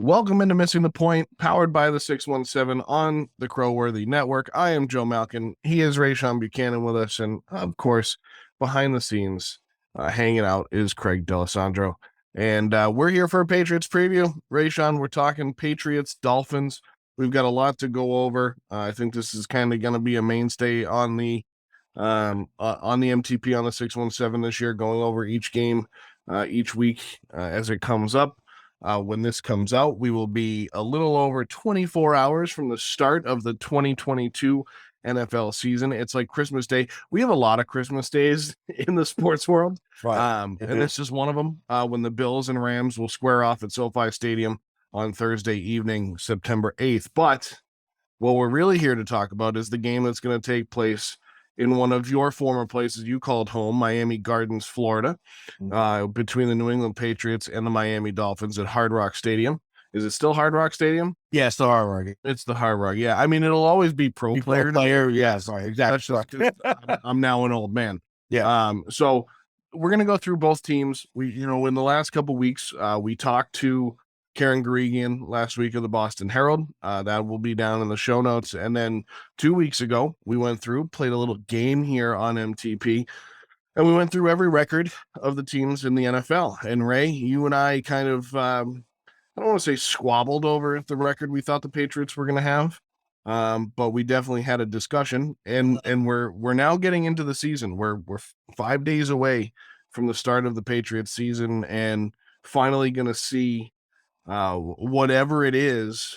Welcome into Missing the Point, powered by the 617 on the Crowworthy Network. I am Joe Malkin. He is Rayshawn Buchanan with us. And of course, behind the scenes, hanging out is Craig D'Alessandro. And we're here for a Patriots preview. Rayshawn, we're talking Patriots, Dolphins. We've got a lot to go over. I think this is kind of going to be a mainstay on the MTP on the 617 this year, going over each game each week as it comes up. When this comes out, we will be a little over 24 hours from the start of the 2022 NFL season. It's like Christmas Day. We have a lot of Christmas days in the sports world. Right. And this is one of them, when the Bills and Rams will square off at SoFi Stadium on Thursday evening, September 8th. But what we're really here to talk about is the game that's going to take place in one of your former places you called home, Miami Gardens, Florida, between the New England Patriots and the Miami Dolphins at Hard Rock Stadium. Is it still Hard Rock Stadium? Yeah, it's the Hard Rock. It's the Hard Rock. Yeah, I mean, it'll always be pro player. Yeah, sorry, exactly. I'm now an old man. Yeah. So we're gonna go through both teams. In the last couple of weeks, we talked to Karen Guregian last week of the Boston Herald. That will be down in the show notes. And then 2 weeks ago, we went through, played a little game here on MTP, and we went through every record of the teams in the NFL. And Ray, you and I kind of, I don't want to say squabbled over the record we thought the Patriots were going to have, but we definitely had a discussion. And we're now getting into the season. We're 5 days away from the start of the Patriots season, and finally going to see whatever it is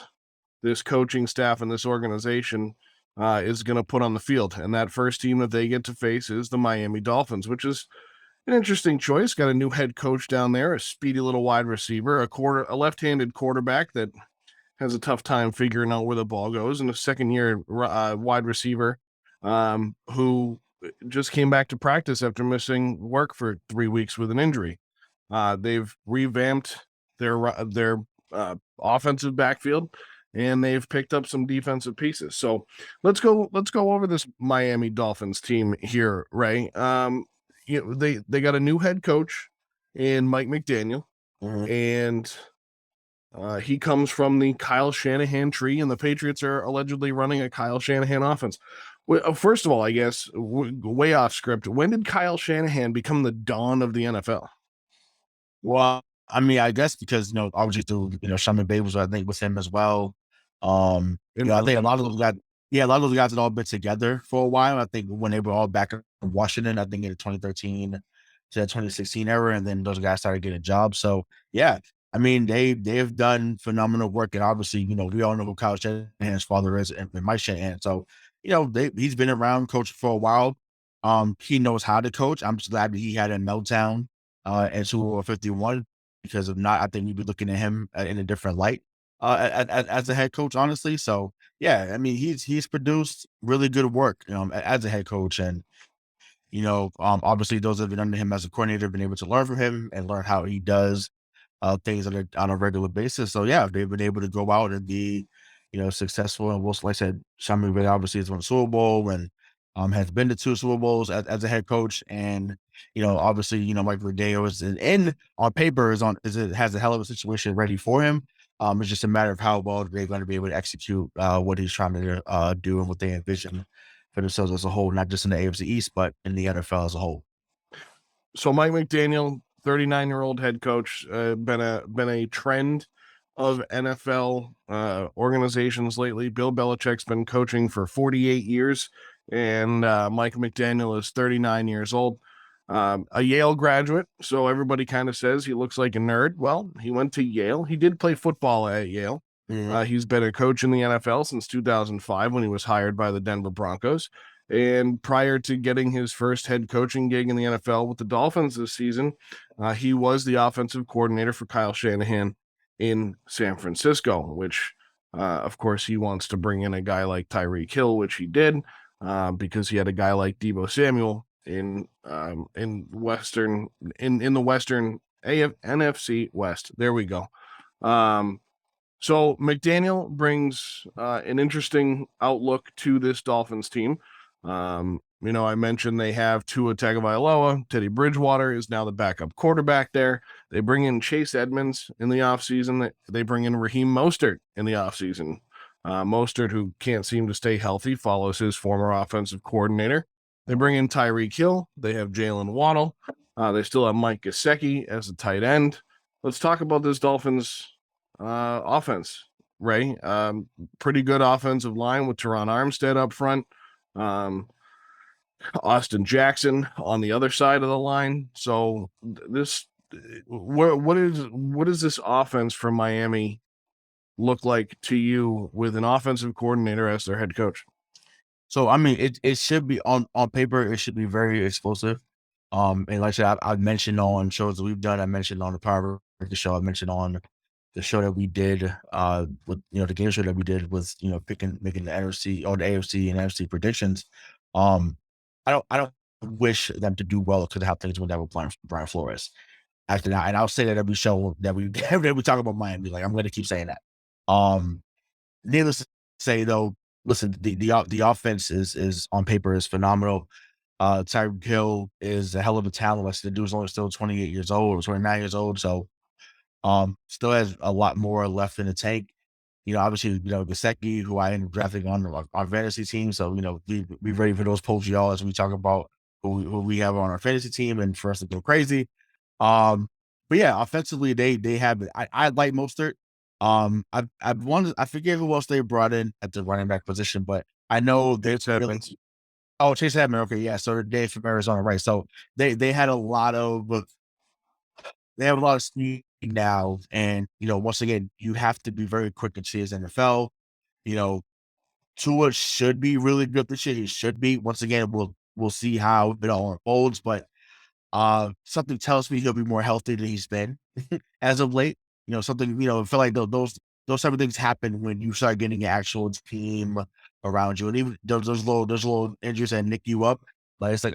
this coaching staff and this organization is going to put on the field. And that first team that they get to face is the Miami Dolphins, which is an interesting choice. Got a new head coach down there, a speedy little wide receiver, a left-handed quarterback that has a tough time figuring out where the ball goes, and a second-year wide receiver who just came back to practice after missing work for 3 weeks with an injury. They've revamped their offensive backfield, and they've picked up some defensive pieces. So let's go over this Miami Dolphins team here, Ray. They got a new head coach in Mike McDaniel, and he comes from the Kyle Shanahan tree, and the Patriots are allegedly running a Kyle Shanahan offense. Well, first of all, I guess, way off script, when did Kyle Shanahan become the dawn of the NFL? Well, I mean, I guess because, obviously through, Sean McVay was, I think, with him as well. I think a lot of those guys had all been together for a while. I think when they were all back in Washington, I think in the 2013 to the 2016 era, and then those guys started getting jobs. So, yeah, I mean, they've done phenomenal work. And obviously, we all know who Kyle Shanahan's father is and Mike Shanahan. So, he's been around coaching for a while. He knows how to coach. I'm just glad that he had a meltdown at Super Bowl 51, because if not, I think we'd be looking at him in a different light as a head coach, honestly. So yeah, I mean, he's produced really good work, as a head coach, and obviously those that have been under him as a coordinator have been able to learn from him and learn how he does things on a regular basis. So yeah, they've been able to go out and be successful. And like I said, Sean McVay obviously has won a Super Bowl and has been to 2 Super Bowls as a head coach. And obviously, Mike McDaniel is on paper has a hell of a situation ready for him. It's just a matter of how well they're going to be able to execute what he's trying to do and what they envision for themselves as a whole, not just in the AFC East, but in the NFL as a whole. So Mike McDaniel, 39-year-old head coach, been a trend of NFL organizations lately. Bill Belichick's been coaching for 48 years, and Mike McDaniel is 39 years old. A Yale graduate, so everybody kind of says he looks like a nerd. Well, he went to Yale. He did play football at Yale. He's been a coach in the NFL since 2005 when he was hired by the Denver Broncos. And prior to getting his first head coaching gig in the NFL with the Dolphins this season, he was the offensive coordinator for Kyle Shanahan in San Francisco, which, of course, he wants to bring in a guy like Tyreek Hill, which he did, because he had a guy like Deebo Samuel in the Western NFC West. There we go. So McDaniel brings an interesting outlook to this Dolphins team. I mentioned they have Tua Tagovailoa. Teddy Bridgewater is now the backup quarterback there. They bring in Chase Edmonds in the offseason. They bring in Raheem Mostert in the offseason. Mostert, who can't seem to stay healthy, follows his former offensive coordinator. They bring in Tyreek Hill. They have Jaylen Waddle. They still have Mike Gesicki as a tight end. Let's talk about this Dolphins offense, Ray. Pretty good offensive line with Teron Armstead up front. Austin Jackson on the other side of the line. So what is this offense from Miami look like to you with an offensive coordinator as their head coach? So I mean, it should be on paper, it should be very explosive. And like I said, I've mentioned on shows that we've done. I mentioned on the Power Ranking show. I mentioned on the show that we did with the game show that we did with making the NFC or the AFC and NFC predictions. I don't wish them to do well because of how things went down with Brian Flores. After that, and I'll say that every show that we talk about Miami, like I'm going to keep saying that. Needless to say, though, listen, the offense is on paper is phenomenal. Tyreek Hill is a hell of a talent. Like the dude's only still 28 years old or 29 years old, so still has a lot more left in the tank. Obviously, Gesicki, who I ended up drafting on our fantasy team. So, be ready for those polls, y'all, as we talk about who we have on our fantasy team and for us to go crazy. But yeah, offensively, they have it. I like Mostert. I forget who else they brought in at the running back position, but I know Chase Edmonds. Oh, Chase Edmonds. Okay, yeah. So Dave from Arizona, right? So they had a lot of speed now, and once again, you have to be very quick and see his NFL. Tua should be really good this year. He should be. Once again, we'll see how it all unfolds, but something tells me he'll be more healthy than he's been as of late. Something, I feel like those type of things happen when you start getting an actual team around you. And even those little injuries that nick you up, like it's like,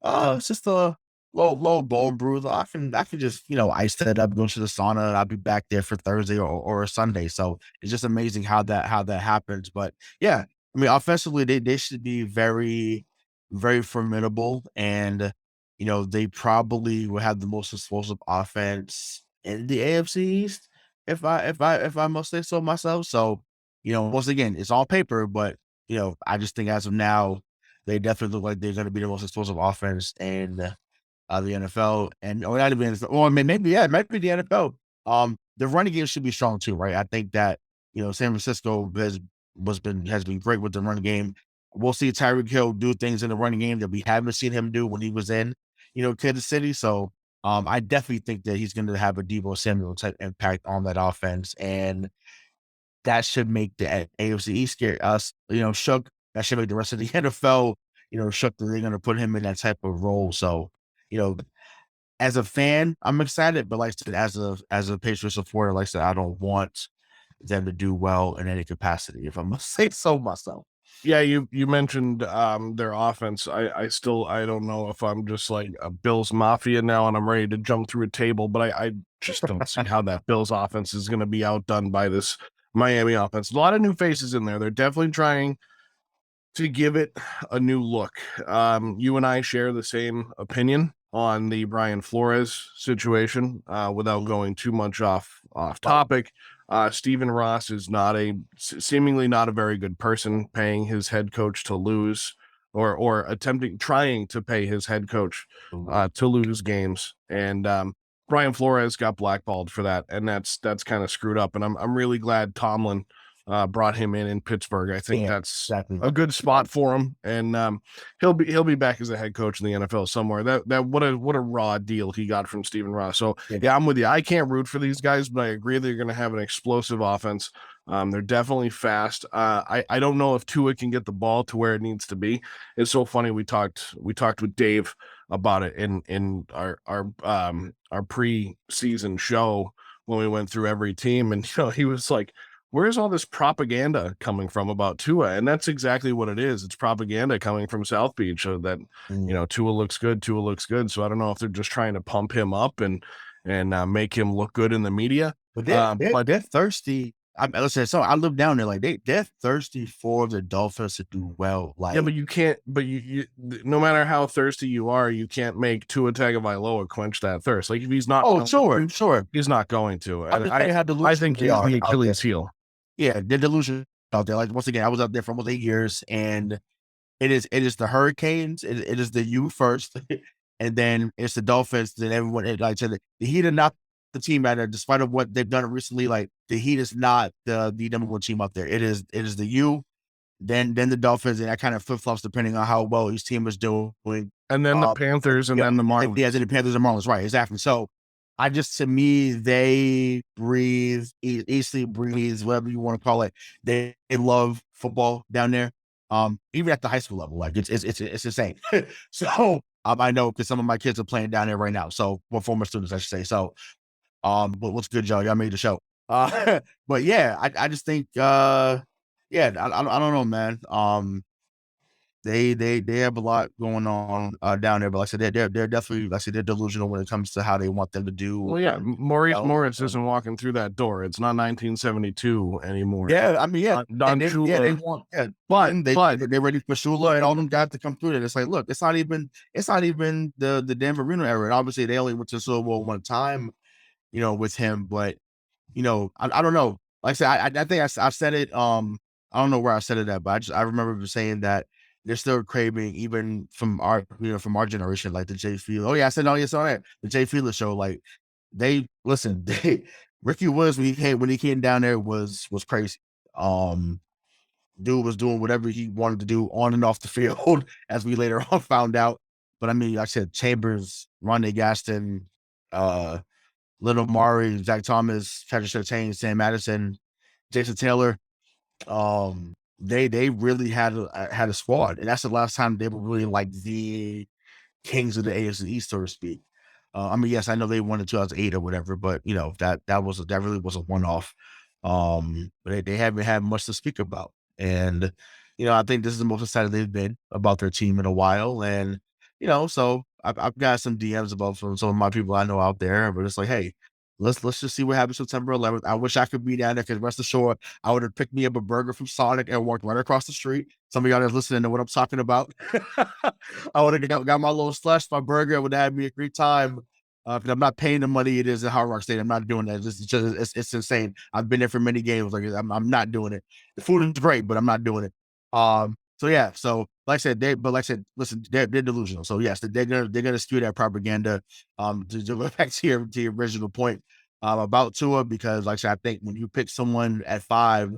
it's just a low bone bruise. I can just, ice that up, go to the sauna, and I'll be back there for Thursday or a Sunday. So it's just amazing how that happens. But yeah, I mean, offensively, they should be very, very formidable. And they probably will have the most explosive offense in the AFC East, if I must say so myself. So, once again, it's all paper, but I just think as of now, they definitely look like they're going to be the most explosive offense in the NFL, and or not even, or maybe it might be the NFL. The running game should be strong too, right? I think that San Francisco has been great with the running game. We'll see Tyreek Hill do things in the running game that we haven't seen him do when he was in Kansas City. So I definitely think that he's going to have a Deebo Samuel type impact on that offense, and that should make the AFC East scare us, shook. That should make the rest of the NFL, shook that they're going to put him in that type of role. So, as a fan, I'm excited, but like I said, as a Patriots supporter, like I said, I don't want them to do well in any capacity, if I must say so myself. Yeah, you mentioned their offense. I don't know if I'm just like a Bills Mafia now and I'm ready to jump through a table, but I just don't see how that Bills offense is going to be outdone by this Miami offense. A lot of new faces in there. They're definitely trying to give it a new look. You and I share the same opinion on the Brian Flores situation, without going too much off topic. Stephen Ross is seemingly not a very good person, paying his head coach to lose, or trying to pay his head coach to lose games. And Brian Flores got blackballed for that, and that's kind of screwed up. And I'm really glad Tomlin brought him in Pittsburgh. I think that's a good spot for him, and he'll be back as a head coach in the NFL somewhere. That what a raw deal he got from Stephen Ross. So yeah, I'm with you. I can't root for these guys, but I agree they're going to have an explosive offense. They're definitely fast. I don't know if Tua can get the ball to where it needs to be. It's so funny. We talked with Dave about it in our pre-season show when we went through every team, and he was like, where's all this propaganda coming from about Tua? And that's exactly what it is. It's propaganda coming from South Beach, so that Tua looks good. So I don't know if they're just trying to pump him up and make him look good in the media. But they're thirsty. listen. So I live down there. Like they're thirsty for the Dolphins to do well. Like Yeah, but you can't. But you no matter how thirsty you are, you can't make Tua Tagovailoa quench that thirst. Like if he's not, oh sure, he's not going to. I I think he's the Achilles heel. Yeah, they're delusional out there. Like once again, I was out there for almost 8 years, and it is the Hurricanes. It is the U first, and then it's the Dolphins. Then everyone like I said, the Heat are not the team out there, despite of what they've done recently. Like the Heat is not the number one team out there. It is the U, then the Dolphins, and that kind of flip flops depending on how well each team is doing. And then the Panthers, and then the Marlins. Yeah, the Panthers and Marlins, right? Exactly. So to me, they breathe, easily breathe, whatever you want to call it. They love football down there. Even at the high school level, like it's insane. So I know because some of my kids are playing down there right now. So former students, I should say. So but what's good, Joe? Y'all made the show. But yeah, I just think yeah, I don't know, man. They have a lot going on down there, but like I said, they're definitely, like I said, they're delusional when it comes to how they want them to do. Well, yeah, Maurice Morris isn't walking through that door. It's not 1972 anymore. Yeah, I mean, yeah, they want, but they're ready for Shula and all them guys to come through there. It's like, look, it's not even the Denver Reno era. And obviously, they only went to Super Bowl one time, with him. But I don't know. Like I said, I think I said it. I don't know where I said it at, but I remember saying that they're still craving, even from our generation, like the Jay Field. Oh yeah, I said, oh yes, all right. The Jay Field show, like Ricky Williams when he came down there was crazy. Dude was doing whatever he wanted to do on and off the field, as we later on found out. But I mean, like I said, Chambers, Ronnie Gaston, Little Mari, Zach Thomas, Patrick Surtain, Sam Madison, Jason Taylor. They really had a squad, and that's the last time they were really like the kings of the AFC East, so to speak. I mean, yes, I know they won in 2008 or whatever, but that really was a one-off. But they haven't had much to speak about, and I think this is the most excited they've been about their team in a while, and so I've got some DMs about from some of my people I know out there, but it's like, hey, let's just see what happens September 11th. I wish I could be down there, because rest assured, I would have picked me up a burger from Sonic and walked right across the street. Some of y'all that's listening to what I'm talking about. I would have got my little slush, my burger. It would have had me a great time. Because I'm not paying the money it is at Hard Rock Stadium. I'm not doing that. It's insane. I've been there for many games. Like I'm not doing it. The food is great, but I'm not doing it. So yeah. So like I said, listen, they're delusional. So yes, they're gonna spew that propaganda. To go back to your original point about Tua, because like I said, I think when you pick someone at 5,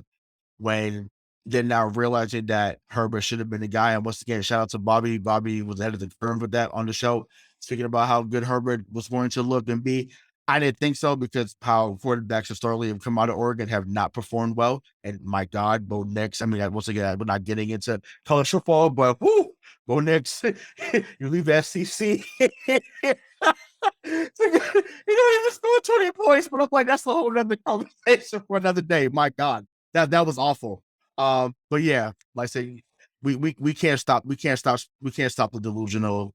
when they're now realizing that Herbert should have been the guy. And once again, shout out to Bobby. Bobby was ahead of the firm with that on the show, speaking about how good Herbert was going to look and be. I didn't think so, because how quarterbacks historically have come out of Oregon have not performed well. And my God, Bo Nix. I mean, once again, we're not getting into college football, but Bo Nix, you leave the SEC. He don't even score 20 points, but I'm like, that's a whole other conversation for another day. My God, that was awful. But yeah, like I say, we can't stop the delusional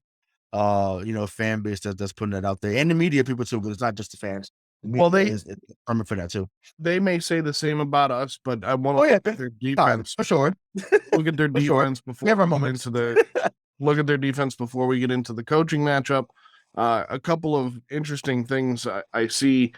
fan base that's putting that out there, and the media people too, because it's not just the fans. Well, they is for that too. They may say the same about us, but I want to look at their defense for sure. Look at their defense before look at their defense before we get into the coaching matchup. A couple of interesting things I see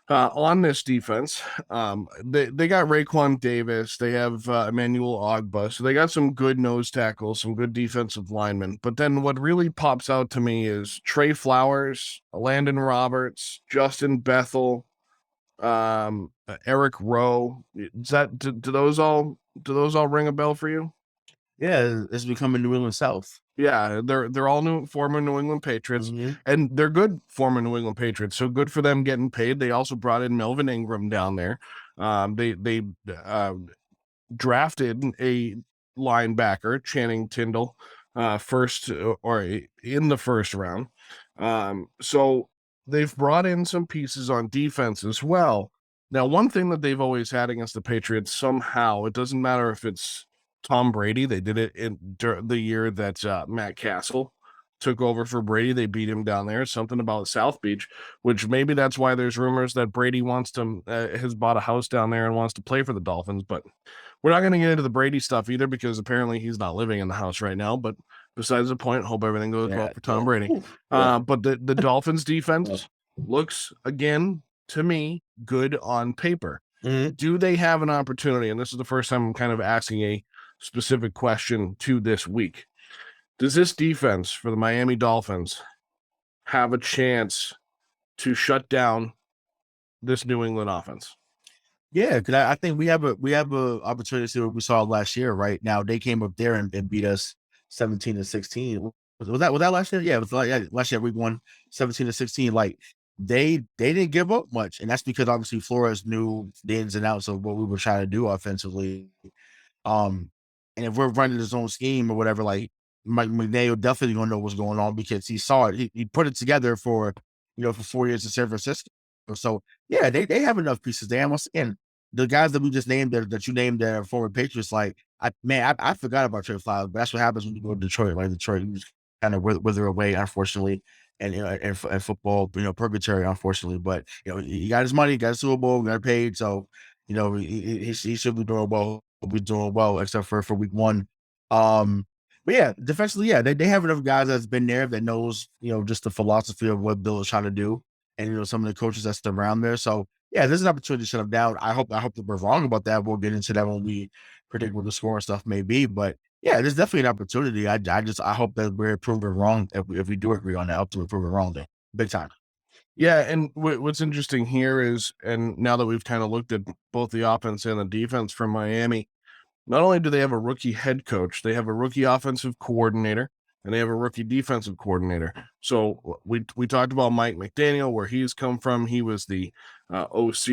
on this defense. They got Raekwon Davis. They have Emmanuel Ogba. So they got some good nose tackles, some good defensive linemen. But then what really pops out to me is Trey Flowers, Landon Roberts, Justin Bethel, Eric Rowe. Is that do those all ring a bell for you? Yeah, it's becoming New England South. Yeah, they're all former New England Patriots, and they're good former New England Patriots. So good for them getting paid. They also brought in Melvin Ingram down there. They drafted a linebacker, Channing Tindall, first or in the first round. So they've brought in some pieces on defense as well. Now, one thing that they've always had against the Patriots, somehow, it doesn't matter if it's Tom Brady. They did it in the year that Matt Castle took over for Brady. They beat him down there. Something about South Beach, which maybe that's why there's rumors that Brady has bought a house down there and wants to play for the Dolphins. But we're not going to get into the Brady stuff either because apparently he's not living in the house right now. But besides the point, hope everything goes well for Tom Brady. But the Dolphins defense looks, again, to me, good on paper. Do they have an opportunity? And this is the first time I'm kind of asking a specific question to this week. Does this defense for the Miami Dolphins have a chance to shut down this New England offense? Yeah, because I think we have a opportunity to see what we saw last year. Right now, they came up there and beat us 17-16. Was that last year? Yeah, it was last year. We won 17-16. Like they didn't give up much, and that's because obviously Flores knew the ins and outs of what we were trying to do offensively. And if we're running his own scheme or whatever, like Mike McDaniel definitely gonna know what's going on because he saw it. He put it together for 4 years in San Francisco. So yeah, they have enough pieces there. And once again, the guys that we just named that you named there, former Patriots, like I forgot about Trey Flowers, but that's what happens when you go to Detroit. Like Detroit, you just kind of wither away, unfortunately, and and football, purgatory, unfortunately. But he got his money, got his Super Bowl, got paid, so he should be doing well. Be doing well, except for week one. But yeah, defensively, yeah, they have enough guys that's been there that knows just the philosophy of what Bill is trying to do, and some of the coaches that's around there. So yeah, there's an opportunity to shut them down. I hope that we're wrong about that. We'll get into that when we predict what the score and stuff may be. But yeah, there's definitely an opportunity. I hope that we're proven wrong if we do agree on that. I hope to prove it wrong there, big time. Yeah, and what's interesting here is, and now that we've kind of looked at both the offense and the defense from Miami, not only do they have a rookie head coach, they have a rookie offensive coordinator, and they have a rookie defensive coordinator. So we talked about Mike McDaniel, where he's come from. He was the OC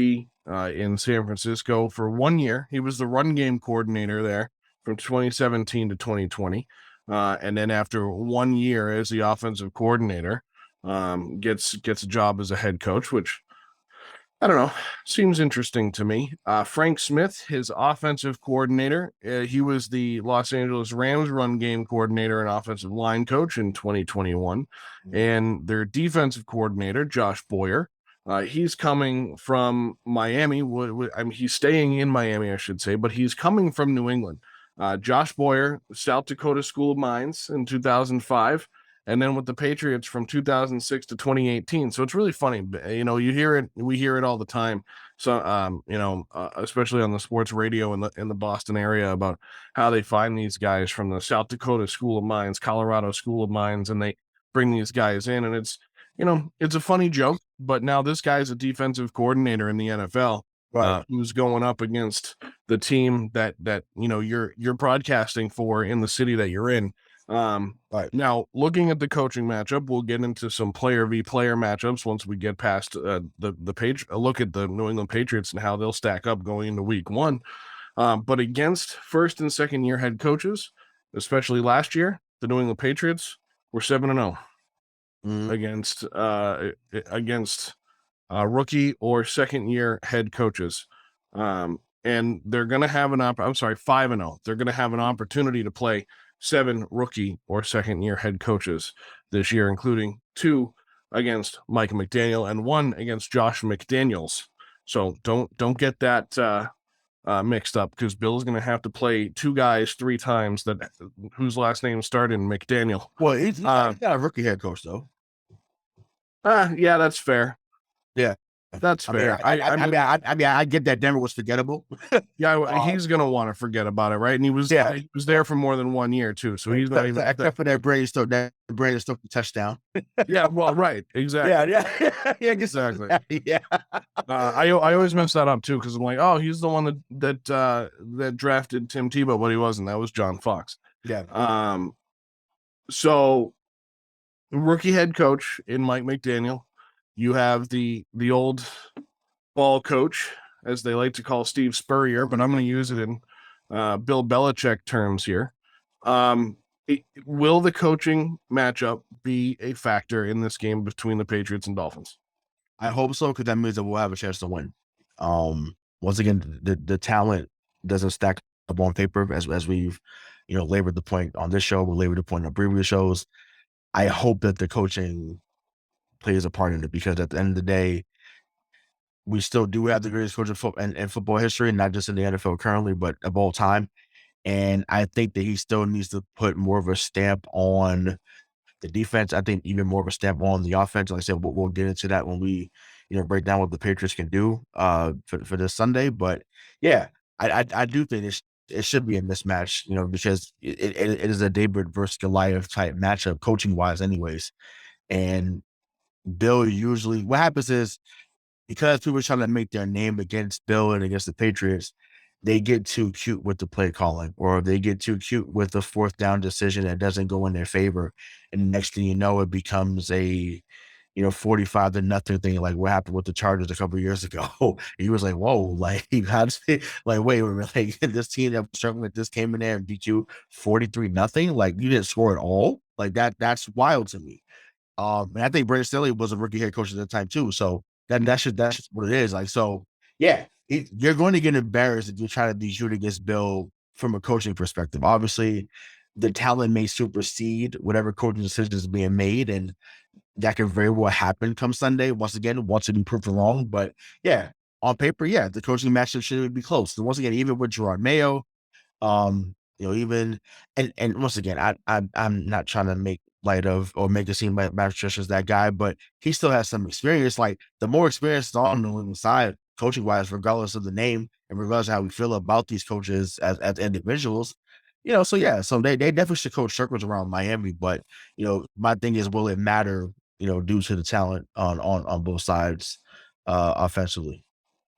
in San Francisco for 1 year. He was the run game coordinator there from 2017 to 2020. And then after 1 year as the offensive coordinator, gets a job as a head coach, which I don't know, seems interesting to me. Frank Smith, his offensive coordinator, he was the Los Angeles Rams run game coordinator and offensive line coach in 2021. And their defensive coordinator, Josh Boyer, he's coming from Miami. I mean, he's staying in Miami, I should say, but he's coming from New England. Josh Boyer, South Dakota School of Mines in 2005. And then with the Patriots from 2006 to 2018. So it's really funny. We hear it all the time. So, especially on the sports radio in the Boston area about how they find these guys from the South Dakota School of Mines, Colorado School of Mines, and they bring these guys in. And it's a funny joke, but now this guy's a defensive coordinator in the NFL. Right. Who's going up against the team that you're broadcasting for in the city that you're in. Right. Now, looking at the coaching matchup, we'll get into some player v player matchups once we get past the page. A look at the New England Patriots and how they'll stack up going into week one. But against first and second year head coaches, especially last year, the New England Patriots were 7-0 against rookie or second year head coaches. And they're going to have 5-0. They're going to have an opportunity to play 7 rookie or second year head coaches this year, including 2 against Mike McDaniel and 1 against Josh McDaniels. So don't get that mixed up, because Bill's going to have to play 2 guys 3 times whose last name started in McDaniel. Well, he's not a rookie head coach though. Yeah, that's fair. Yeah. That's fair. I get that Denver was forgettable. Yeah, he's gonna want to forget about it, right? And he was there for more than 1 year too, so he's not even except for that Brady stuff. That Brady stuff the touchdown. Yeah, well, right, exactly. Yeah, exactly. Yeah. I always mess that up too, because I'm like, oh, he's the one that drafted Tim Tebow, but he wasn't. That was John Fox. Yeah. So rookie head coach in Mike McDaniel. You have the old ball coach, as they like to call Steve Spurrier, but I'm going to use it in Bill Belichick terms here. Will the coaching matchup be a factor in this game between the Patriots and Dolphins? I hope so, because that means that we'll have a chance to win. Once again, the talent doesn't stack up on paper, as we've labored the point on this show. We labored the point on previous shows. I hope that the coaching plays a part in it, because at the end of the day, we still do have the greatest coach in football history, not just in the NFL currently, but of all time. And I think that he still needs to put more of a stamp on the defense. I think even more of a stamp on the offense. Like I said, we'll get into that when we, break down what the Patriots can do for this Sunday. But yeah, I do think it should be a mismatch, because it is a David versus Goliath type matchup, coaching wise, anyways. And Bill usually, what happens is, because people are trying to make their name against Bill and against the Patriots, they get too cute with the play calling, or they get too cute with the fourth down decision that doesn't go in their favor. And the next thing you know, it becomes a 45 to nothing thing, like what happened with the Chargers a couple of years ago. He was like, whoa, like, how does it, like, wait a minute, like, this team that was struggling with this came in there and beat you 43 nothing. Like, you didn't score at all. Like, that's wild to me. And I think Brandon Stanley was a rookie head coach at that time too. So that's just what it is. Like, so yeah, you're going to get embarrassed if you try to be shooting against Bill from a coaching perspective. Obviously, the talent may supersede whatever coaching decision is being made, and that can very well happen come Sunday. Once again, once to be proven wrong. But yeah, on paper, yeah, the coaching matchup should be close. And once again, even with Gerard Mayo, even and once again, I'm not trying to make light of or make it seem like Patricia is that guy, but he still has some experience. Like, the more experience on the New England side, coaching wise, regardless of the name and regardless of how we feel about these coaches as individuals, so yeah, so they definitely should coach circles around Miami. But my thing is, will it matter? Due to the talent on both sides, offensively.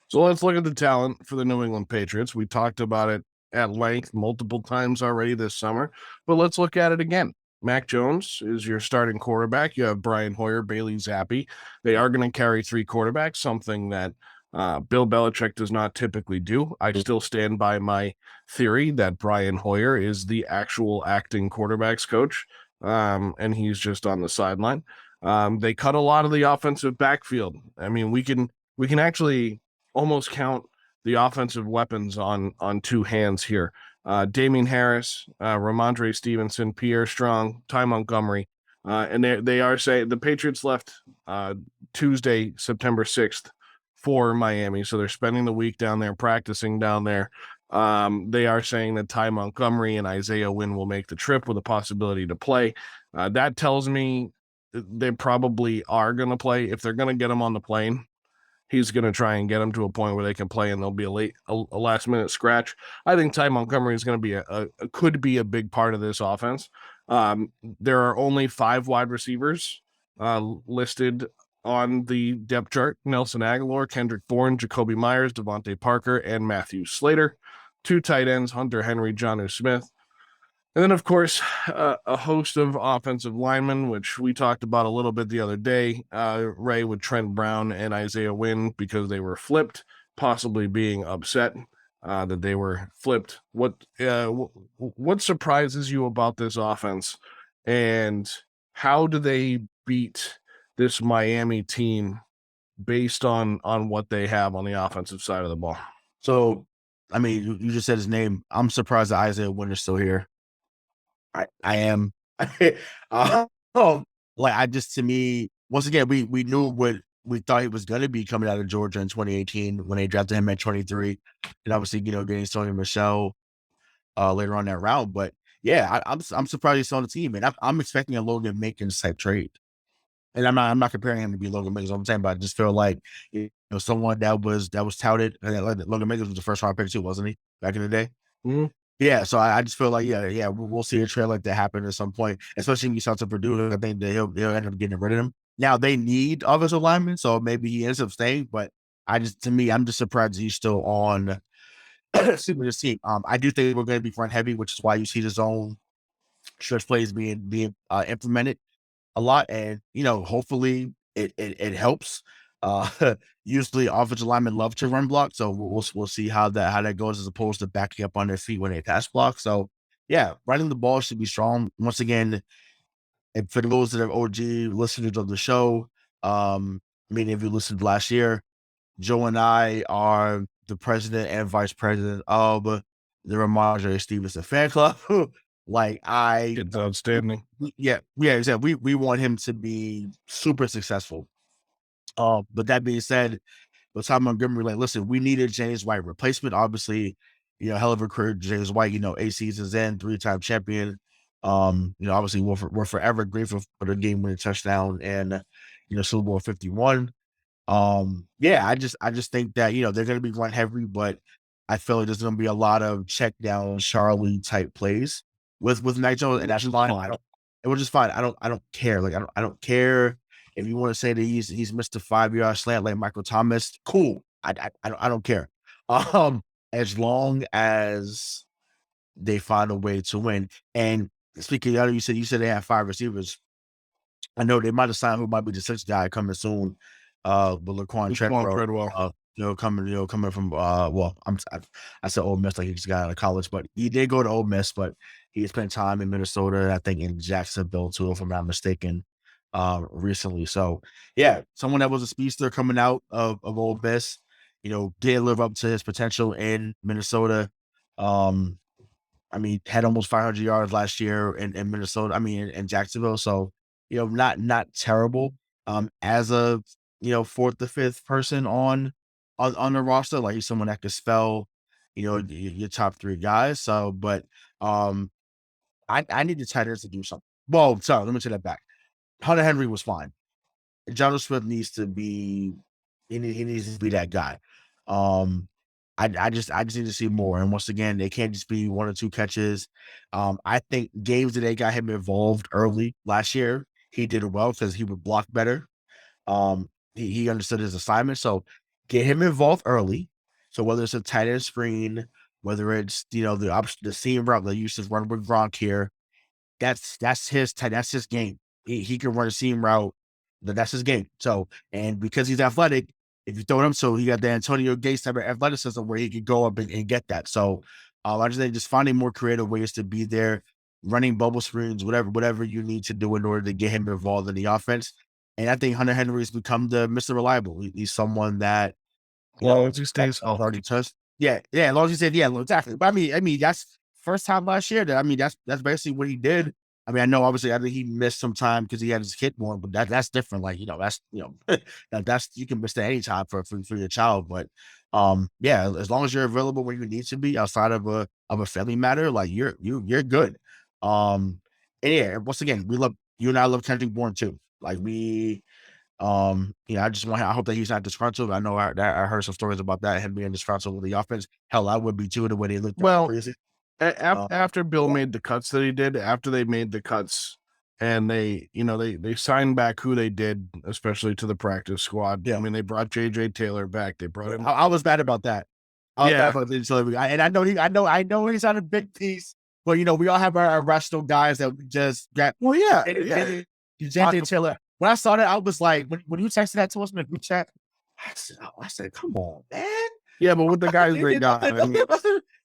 So let's look at the talent for the New England Patriots. We talked about it at length multiple times already this summer, but let's look at it again. Mac Jones is your starting quarterback. You have Brian Hoyer, Bailey Zappi. They are going to carry three quarterbacks, something that Bill Belichick does not typically do. I still stand by my theory that Brian Hoyer is the actual acting quarterbacks coach, and he's just on the sideline. They cut a lot of the offensive backfield. I mean, we can actually almost count the offensive weapons on two hands here. Damien Harris, Ramondre Stevenson, Pierre Strong, Ty Montgomery, and they are saying the Patriots left Tuesday, September 6th for Miami, so they're spending the week down there, practicing down there. They are saying that Ty Montgomery and Isaiah Wynn will make the trip with a possibility to play. That tells me they probably are going to play. If they're going to get them on the plane, he's going to try and get them to a point where they can play, and there'll be a last minute scratch. I think Ty Montgomery is going to be could be a big part of this offense. There are only 5 wide receivers listed on the depth chart: Nelson Aguilar, Kendrick Bourne, Jacoby Myers, Devante Parker, and Matthew Slater. 2 tight ends: Hunter Henry, Jonnu Smith. And then, of course, a host of offensive linemen, which we talked about a little bit the other day, Ray, with Trent Brown and Isaiah Wynn, because they were flipped, possibly being upset that they were flipped. What surprises you about this offense, and how do they beat this Miami team based on what they have on the offensive side of the ball? So, I mean, you just said his name. I'm surprised that Isaiah Wynn is still here. I am. Oh, like, to me, once again, we knew what we thought he was going to be coming out of Georgia in 2018 when they drafted him at 23, and obviously, getting Sony Michel later on that round. But yeah, I'm surprised he's on the team, and I'm expecting a Logan Mankins type trade. And I'm not comparing him to be Logan Mankins. I'm saying, but I just feel like someone that was touted. Like, Logan Mankins was the first round pick too, wasn't he, back in the day? Mm-hmm. Yeah, so I just feel like, yeah, we'll see a trade like that happen at some point, especially if you start to Purdue. I think that he'll end up getting rid of him. Now, they need offensive linemen, so maybe he ends up staying, but to me, I'm just surprised he's still on this team. I do think we're going to be front heavy, which is why you see the zone stretch plays being implemented a lot, and hopefully it helps. Usually offensive linemen love to run block, so we'll see how that goes, as opposed to backing up on their feet when they pass block. So yeah, running the ball should be strong. Once again, and for those that are OG listeners of the show, many of you listened last year, Joe and I are the president and vice president of the Ramondre Stevenson fan club. Like It's outstanding. yeah, exactly. We want him to be super successful. But that being said, but Ty Montgomery, like, listen, we needed James White replacement. Obviously, hell of a career, James White. 8 seasons in, 3-time champion. Obviously, we're forever grateful for the game-winning touchdown and Super Bowl 51. Yeah, I just think that they're going to be run heavy, but I feel like there's going to be a lot of check down Charlie type plays with Mac Jones, and that's fine. It was just fine. I don't care. Like I don't care if you want to say that he's missed a 5-yard slant like Michael Thomas. Cool. I don't care. Um, as long as they find a way to win. And speaking of, you said they have 5 receivers. I know they might have signed who might be the 6th guy coming soon. But Laquan Treadwell. coming from well, I said Ole Miss like he just got out of college, but he did go to Ole Miss, but he spent time in Minnesota, I think in Jacksonville too, if I'm not mistaken, recently. So yeah, someone that was a speedster coming out of Ole Miss, did live up to his potential in Minnesota. Had almost 500 yards last year in Minnesota. In Jacksonville. So, not terrible. As a 4th to 5th person on the roster, like he's someone that could spell, your top 3 guys. So, but I need the tight ends to do something. Well, sorry, let me take that back. Hunter Henry was fine. Jonathan Smith needs to be. He needs to be that guy. I just need to see more. And once again, they can't just be 1 or 2 catches. I think games that they got him involved early last year, he did well because he would block better. He understood his assignment. So get him involved early. So whether it's a tight end screen, whether it's the seam route that used to run with Gronk here, that's his game. He can run a seam route. That's his game. So, and because he's athletic, if you throw him, so he got the Antonio Gates type of athleticism where he could go up and get that. So, I just think just finding more creative ways to be there, running bubble screens, whatever you need to do in order to get him involved in the offense. And I think Hunter Henry has become the Mr. Reliable. He's someone that, as he stays healthy. already touched. Yeah, as long as he said, yeah, exactly. But I mean, that's first time last year. That's basically what he did. I know obviously I think he missed some time because he had his kid born, but that's different. Like, that's that's you can miss that any time for your child. But yeah, as long as you're available where you need to be outside of a family matter, like you're good. And yeah, once again, we love you and I love Kendrick Bourne too. Like I hope that he's not disgruntled. I know I heard some stories about that, him being disgruntled with the offense. Hell, I would be too, the way they looked. Well, crazy. After Bill made the cuts that he did, after they made the cuts and they signed back who they did, especially to the practice squad. Yeah. They brought JJ Taylor back. They brought him. I was bad about that. And I know he's on a big piece, but we all have our rational guys that we just got. Well, yeah. JJ Taylor. When I saw that, I was like, when you texted that to us in the group chat, I said, come on, man. Yeah, but with the guy's great guy.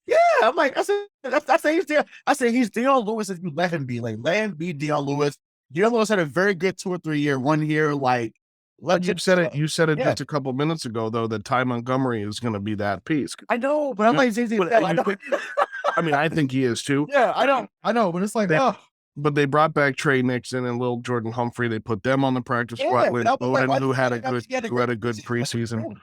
Yeah, I'm like, I said he's there. I said he's Dion Lewis if you let him be. Like, let him be Dion Lewis. Dion Lewis had a very good 2 or 3 year, 1 year. Like, you said it just a couple minutes ago, though, that Ty Montgomery is going to be that piece. I know, but I'm like, I think he is too. Yeah, I know, but it's like, But they brought back Trey Nixon and Lil Jordan Humphrey. They put them on the practice squad with Owen, who had a good preseason.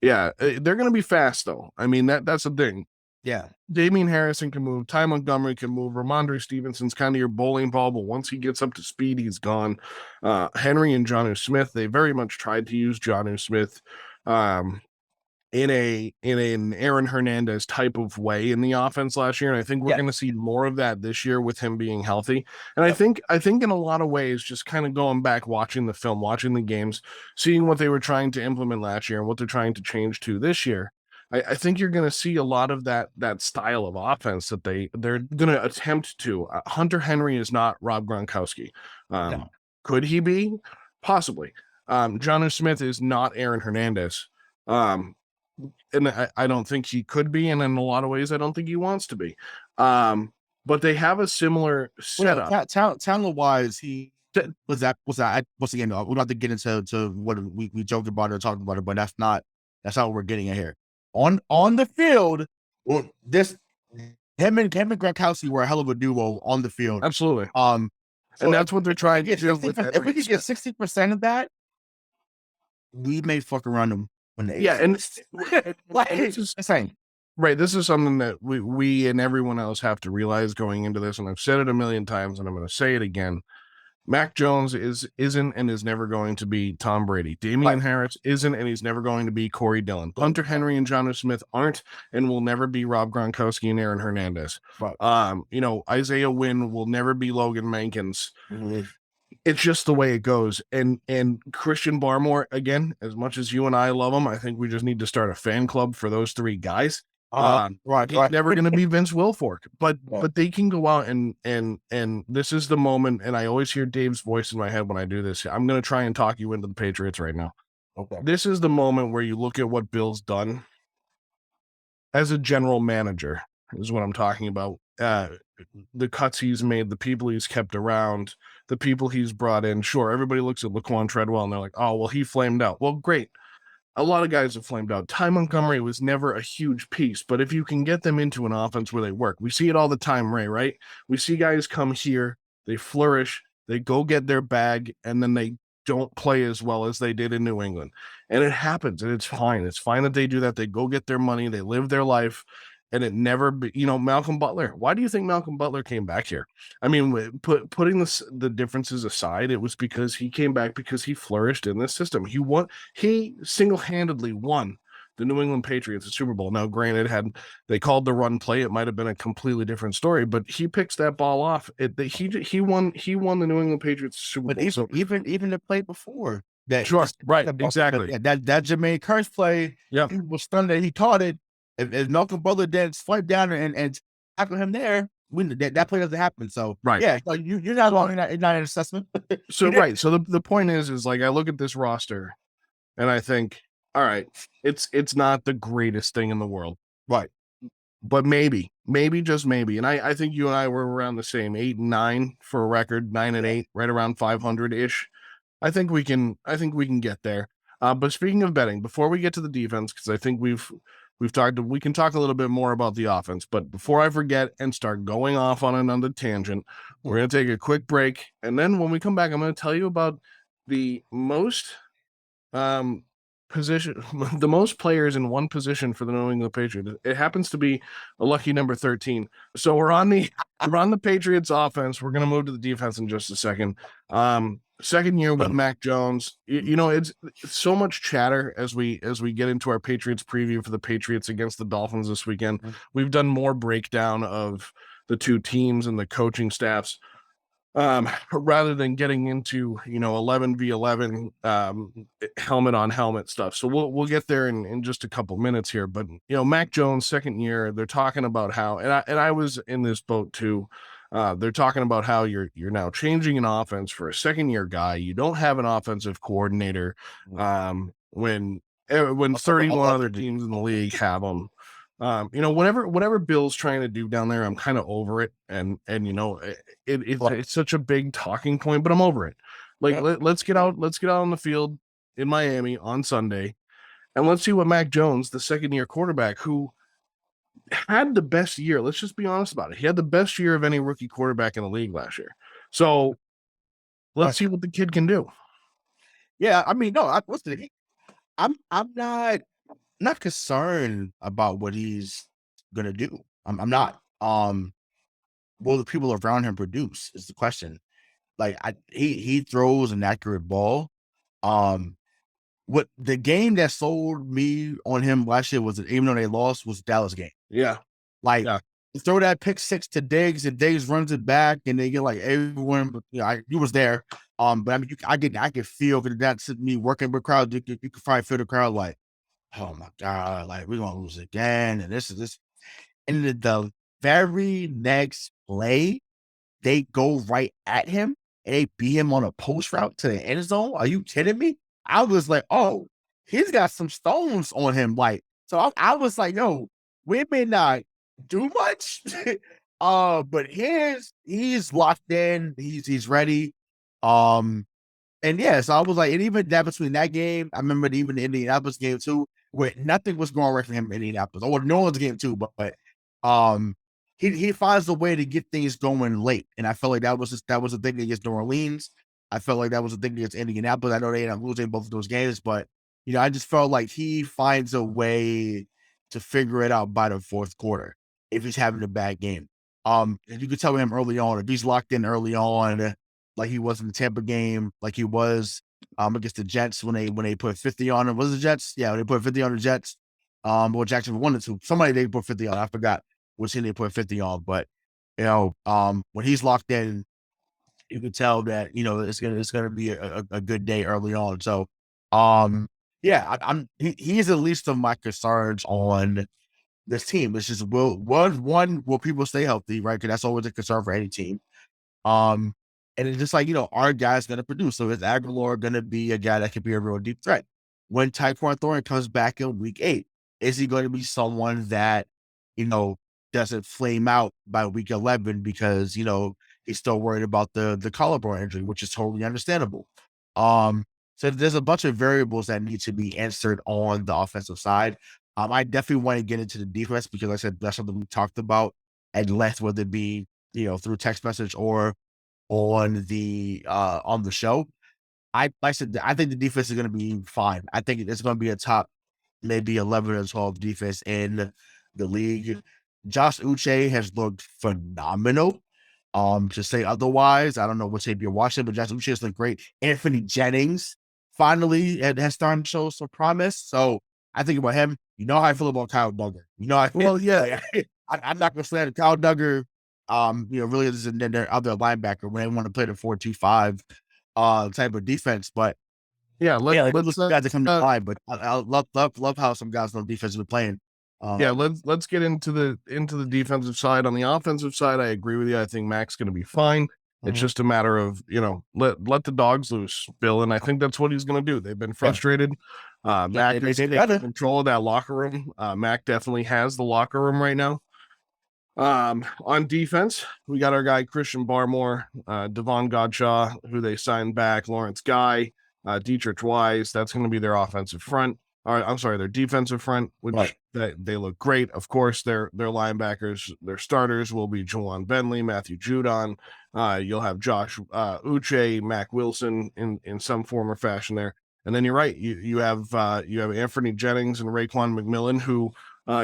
Yeah, they're going to be fast, though. That's the thing. Yeah. Damien Harrison can move. Ty Montgomery can move. Ramondre Stevenson's kind of your bowling ball, but once he gets up to speed, he's gone. Henry and Jonnu Smith, they very much tried to use Jonnu Smith in an Aaron Hernandez type of way in the offense last year. And I think we're going to see more of that this year with him being healthy. And I think in a lot of ways, just kind of going back, watching the film, watching the games, seeing what they were trying to implement last year and what they're trying to change to this year, I think you're going to see a lot of that style of offense that they're going to attempt to. Hunter Henry is not Rob Gronkowski. No. Could he be? Possibly. Jonnu Smith is not Aaron Hernandez. And I don't think he could be, and in a lot of ways, I don't think he wants to be. But they have a similar setup. Talent-wise, he was that. Once again, we're not to get into what we joked about or talked about it, but that's not what we're getting at here. On the field, this him and Gronkowski were a hell of a duo on the field. Absolutely. So and that's what they're trying to do. If we could get 60% of that, we may fuck around them when they and like it's insane. Right. This is something that we and everyone else have to realize going into this, and I've said it a million times, and I'm going to say it again. Mac Jones isn't and is never going to be Tom Brady. Damien Harris isn't and he's never going to be Corey Dillon. Hunter Henry and Jonnu Smith aren't and will never be Rob Gronkowski and Aaron Hernandez. Isaiah Wynn will never be Logan Mankins. Mm-hmm. It's just the way it goes. And Christian Barmore, again, as much as you and I love him, I think we just need to start a fan club for those three guys. He's never going to be Vince Wilfork, but they can go out and this is the moment. And I always hear Dave's voice in my head when I do this. I'm going to try and talk you into the Patriots right now. Okay. This is the moment where you look at what Bill's done as a general manager is what I'm talking about. The cuts he's made, the people he's kept around, the people he's brought in. Sure, everybody looks at Laquan Treadwell and they're like, oh, well, he flamed out. Well, great. A lot of guys have flamed out. Ty Montgomery was never a huge piece, but if you can get them into an offense where they work, we see it all the time, Ray, right? We see guys come here, they flourish, they go get their bag, and then they don't play as well as they did in New England. And it happens, and it's fine. It's fine that they do that. They go get their money, they live their life, and it never, Malcolm Butler. Why do you think Malcolm Butler came back here? I mean, putting the differences aside, it was because he came back because he flourished in this system. He single-handedly won the New England Patriots a Super Bowl. Now, granted, had they called the run play, it might have been a completely different story, but he picks that ball off. He won the New England Patriots Super Bowl. So even the play before that, sure, right, exactly. That Jermaine Kearse play, he was stunned that he caught it. If Malcolm Butler didn't swipe down and tackle him there, that play doesn't happen. So you're not wrong in that assessment. So right. So the point is like I look at this roster and I think, all right, it's not the greatest thing in the world. Right. But maybe, just maybe. And I think you and I were around the same 8-9 for a record, 9-8, right around 500-ish. I think we can get there. But speaking of betting, before we get to the defense, because I think we can talk a little bit more about the offense, but before I forget and start going off on another tangent, we're going to take a quick break. And then when we come back, I'm going to tell you about the most the most players in one position for the New England Patriots. It happens to be a lucky number 13. So we're on the Patriots offense. We're going to move to the defense in just a second. Second year with Mac Jones, it's so much chatter as we get into our Patriots preview for the Patriots against the Dolphins this weekend. We've done more breakdown of the two teams and the coaching staffs rather than getting into 11v11 helmet on helmet stuff. So we'll get there in just a couple minutes here. But Mac Jones second year, they're talking about how, and I was in this boat too. They're talking about how you're now changing an offense for a second year guy. You don't have an offensive coordinator when 31 other teams in the league have them. Whatever Bill's trying to do down there, I'm kind of over it. And it's such a big talking point, but I'm over it. Like let's get out on the field in Miami on Sunday, and let's see what Mac Jones, the second year quarterback, who had the best year. Let's just be honest about it. He had the best year of any rookie quarterback in the league last year. So let's see what the kid can do. Yeah, I mean, no, I'm not concerned about what he's gonna do. I'm not. Will the people around him produce is the question. Like he throws an accurate ball. What the game that sold me on him last year was, even though they lost, was the Dallas game. Yeah. Throw that pick six to Diggs, and Diggs runs it back, and they get like everyone. But he was there. But I mean, I could feel that that's me working with crowd. You could probably feel the crowd like, oh my God, like we're gonna lose again, and this is this. And the very next play, they go right at him and they beat him on a post route to the end zone. Are you kidding me? I was like, oh, he's got some stones on him. Like, so I was like, yo, we may not do much, but he's locked in. He's ready. And yeah, so I was like, and even that between that game, I remember even the Indianapolis game too, where nothing was going right for him in Indianapolis, or New Orleans game too. But he finds a way to get things going late. And I felt like that was the thing against New Orleans. I felt like that was the thing against Indianapolis. I know they ended up losing both of those games, but I just felt like he finds a way to figure it out by the fourth quarter if he's having a bad game. And you could tell him early on, if he's locked in early on, like he was in the Tampa game, like he was against the Jets when they put 50 on him. Was it the Jets? Yeah, when they put 50 on the Jets. Or Jackson wanted to. Somebody they put 50 on. I forgot which team they put 50 on, but when he's locked in, you can tell that it's gonna be a good day early on. So, he's the least of my concerns on this team. It's just will people stay healthy, right? Because that's always a concern for any team. And it's just like, our guy's going to produce. So is Aguilar going to be a guy that could be a real deep threat? When Tyquan Thornton comes back in week 8, is he going to be someone that, doesn't flame out by week 11 because, he's still worried about the collarbone injury, which is totally understandable. So there's a bunch of variables that need to be answered on the offensive side. I definitely want to get into the defense because like I said, that's something we talked about at length, whether it be, through text message or on the show. I said, I think the defense is going to be fine. I think it's going to be a top maybe 11 or 12 defense in the league. Josh Uche has looked phenomenal. To say otherwise, I don't know what tape you're watching, but Josh Uche has looked great. Anthony Jennings finally has started to show some promise. So I think about him. You know how I feel about Kyle Duggar. Well, yeah. I'm not going to say that Kyle Duggar, really is in their other linebacker when they want to play the 4-2-5 type of defense. But let's guys that come to mind. But I love how some guys on defense are playing. Let's get into the defensive side. On the offensive side, I agree with you. I think Mac's going to be fine. It's just a matter of, let the dogs loose, Bill, and I think that's what he's going to do. They've been frustrated. Mac is in control of that locker room. Mac definitely has the locker room right now. On defense, we got our guy Christian Barmore, Devon Godshaw, who they signed back, Lawrence Guy, Dietrich Wise. That's going to be their offensive front. Their defensive front, which they look great. Of course, their linebackers, their starters will be Juwan Bentley, Matthew Judon. You'll have Josh Uche, Mac Wilson in some form or fashion there. And then you're right. You have Anthony Jennings and Raekwon McMillan, who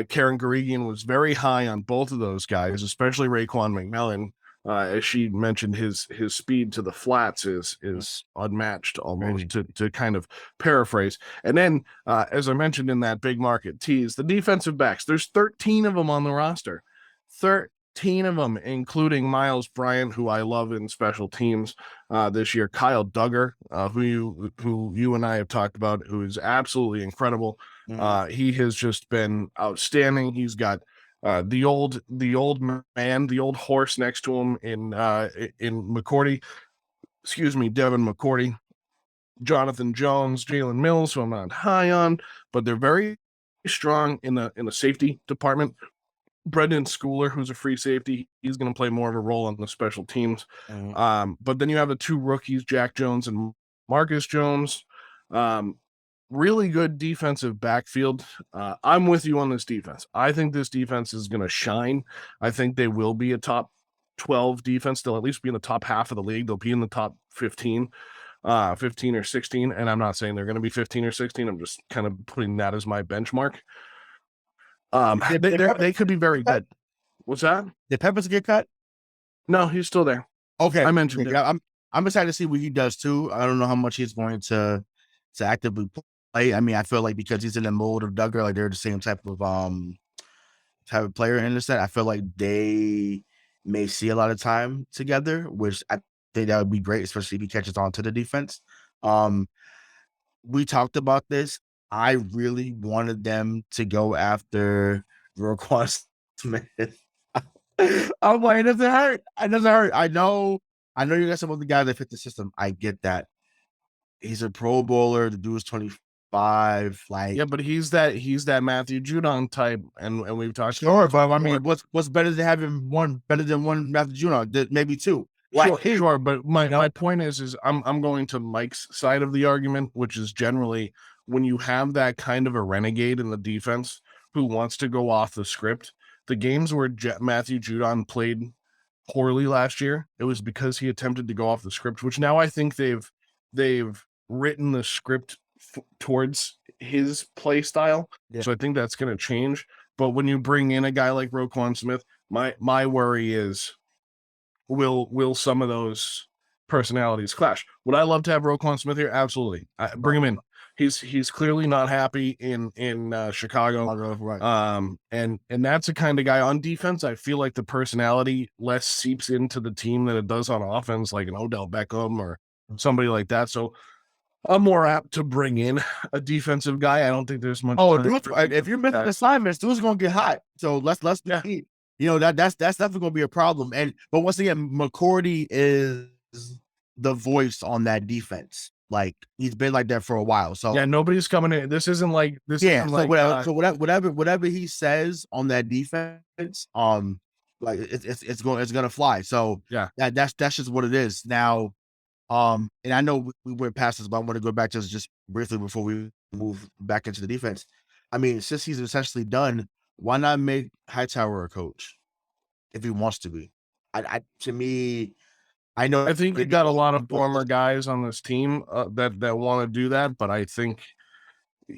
Karen Guregian was very high on both of those guys, especially Raekwon McMillan. As she mentioned, his speed to the flats is unmatched almost, to kind of paraphrase. And then, as I mentioned in that big market tease, the defensive backs, there's 13 of them on the roster. 13 of them, including Miles Bryant, who I love in special teams this year. Kyle Duggar, who you and I have talked about, who is absolutely incredible. He has just been outstanding. He's got the old man, the old horse next to him in McCourty. Devin McCourty, Jonathan Jones, Jalen Mills, who I'm not high on, but they're very strong in the safety department. Brendan Schooler, who's a free safety, he's going to play more of a role on the special teams. But then you have the two rookies, Jack Jones and Marcus Jones. Really good defensive backfield. I'm with you on this defense. I think this defense is going to shine. I think they will be a top 12 defense. They'll at least be in the top half of the league. They'll be in the top 15 or 16. And I'm not saying they're going to be 15 or 16. I'm just kind of putting that as my benchmark. They could be very good. What's that? Did Peppers get cut? No, he's still there. Okay. I mentioned it. I'm excited to see what he does too. I don't know how much he's going to actively play. I mean, I feel like because he's in the mold of Duggar, like they're the same type of player in the set. I feel like they may see a lot of time together, which I think that would be great, especially if he catches on to the defense. We talked about this. I really wanted them to go after Roquan Smith. I'm like, it doesn't hurt. It doesn't hurt. I know you got some other guys that fit the system. I get that. He's a Pro Bowler. The dude is 25. But he's that Matthew Judon type, and we've talked. Sure, but I mean, what's better than having one Matthew Judon? Maybe two. Sure, but my point is I'm going to Mike's side of the argument, which is generally when you have that kind of a renegade in the defense who wants to go off the script, the games where Matthew Judon played poorly last year, it was because he attempted to go off the script, which now I think they've written the script towards his play style. Yeah. So I think that's going to change. But when you bring in a guy like Roquan Smith, my worry is will some of those personalities clash? Would I love to have Roquan Smith here? Absolutely. Bring him in. He's clearly not happy in Chicago. Right. And that's the kind of guy on defense. I feel like the personality less seeps into the team than it does on offense, like an Odell Beckham or somebody like that. So I'm more apt to bring in a defensive guy. I don't think there's much. Oh, if you're missing assignments, dude's gonna get hot. So let's yeah. That's definitely gonna be a problem. But once again, McCourty is the voice on that defense. Like he's been like that for a while. So yeah, nobody's coming in. This isn't like this. Yeah. So like, whatever he says on that defense, like it's gonna fly. So yeah, that's just what it is now. And I know we went past this, but I want to go back just briefly before we move back into the defense. I mean, since he's essentially done, why not make Hightower a coach if he wants to be? To me, I know. I think you got a lot of former guys on this team that want to do that, but I think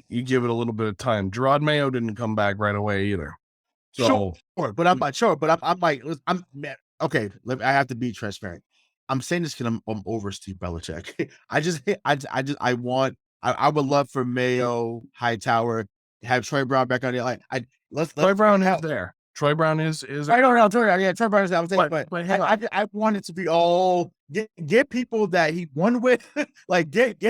you give it a little bit of time. Gerard Mayo didn't come back right away either. So, sure, but I'm not sure. But I'm like, okay. I have to be transparent. I'm saying this because I'm over Steve Belichick. I would love for Mayo, Hightower, have Troy Brown back on the line. Troy Brown is there. Troy Brown is. I don't know. Troy Brown is. I was saying, but I want it to be all get people that he won with, like get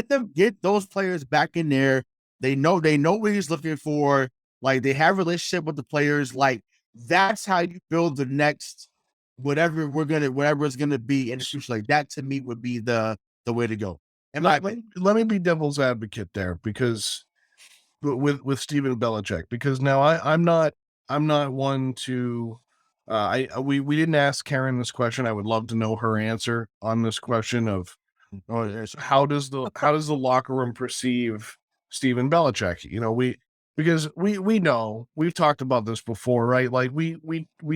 those players back in there. They know what he's looking for. Like they have a relationship with the players. Like that's how you build the next. Whatever it's gonna be in the future, like that to me would be the way to go. And let me be devil's advocate there because with Steven Belichick, because now I'm not one to we didn't ask Karen this question. I would love to know her answer on this question of how does the locker room perceive Steven Belichick? Because we know we've talked about this before, right? Like we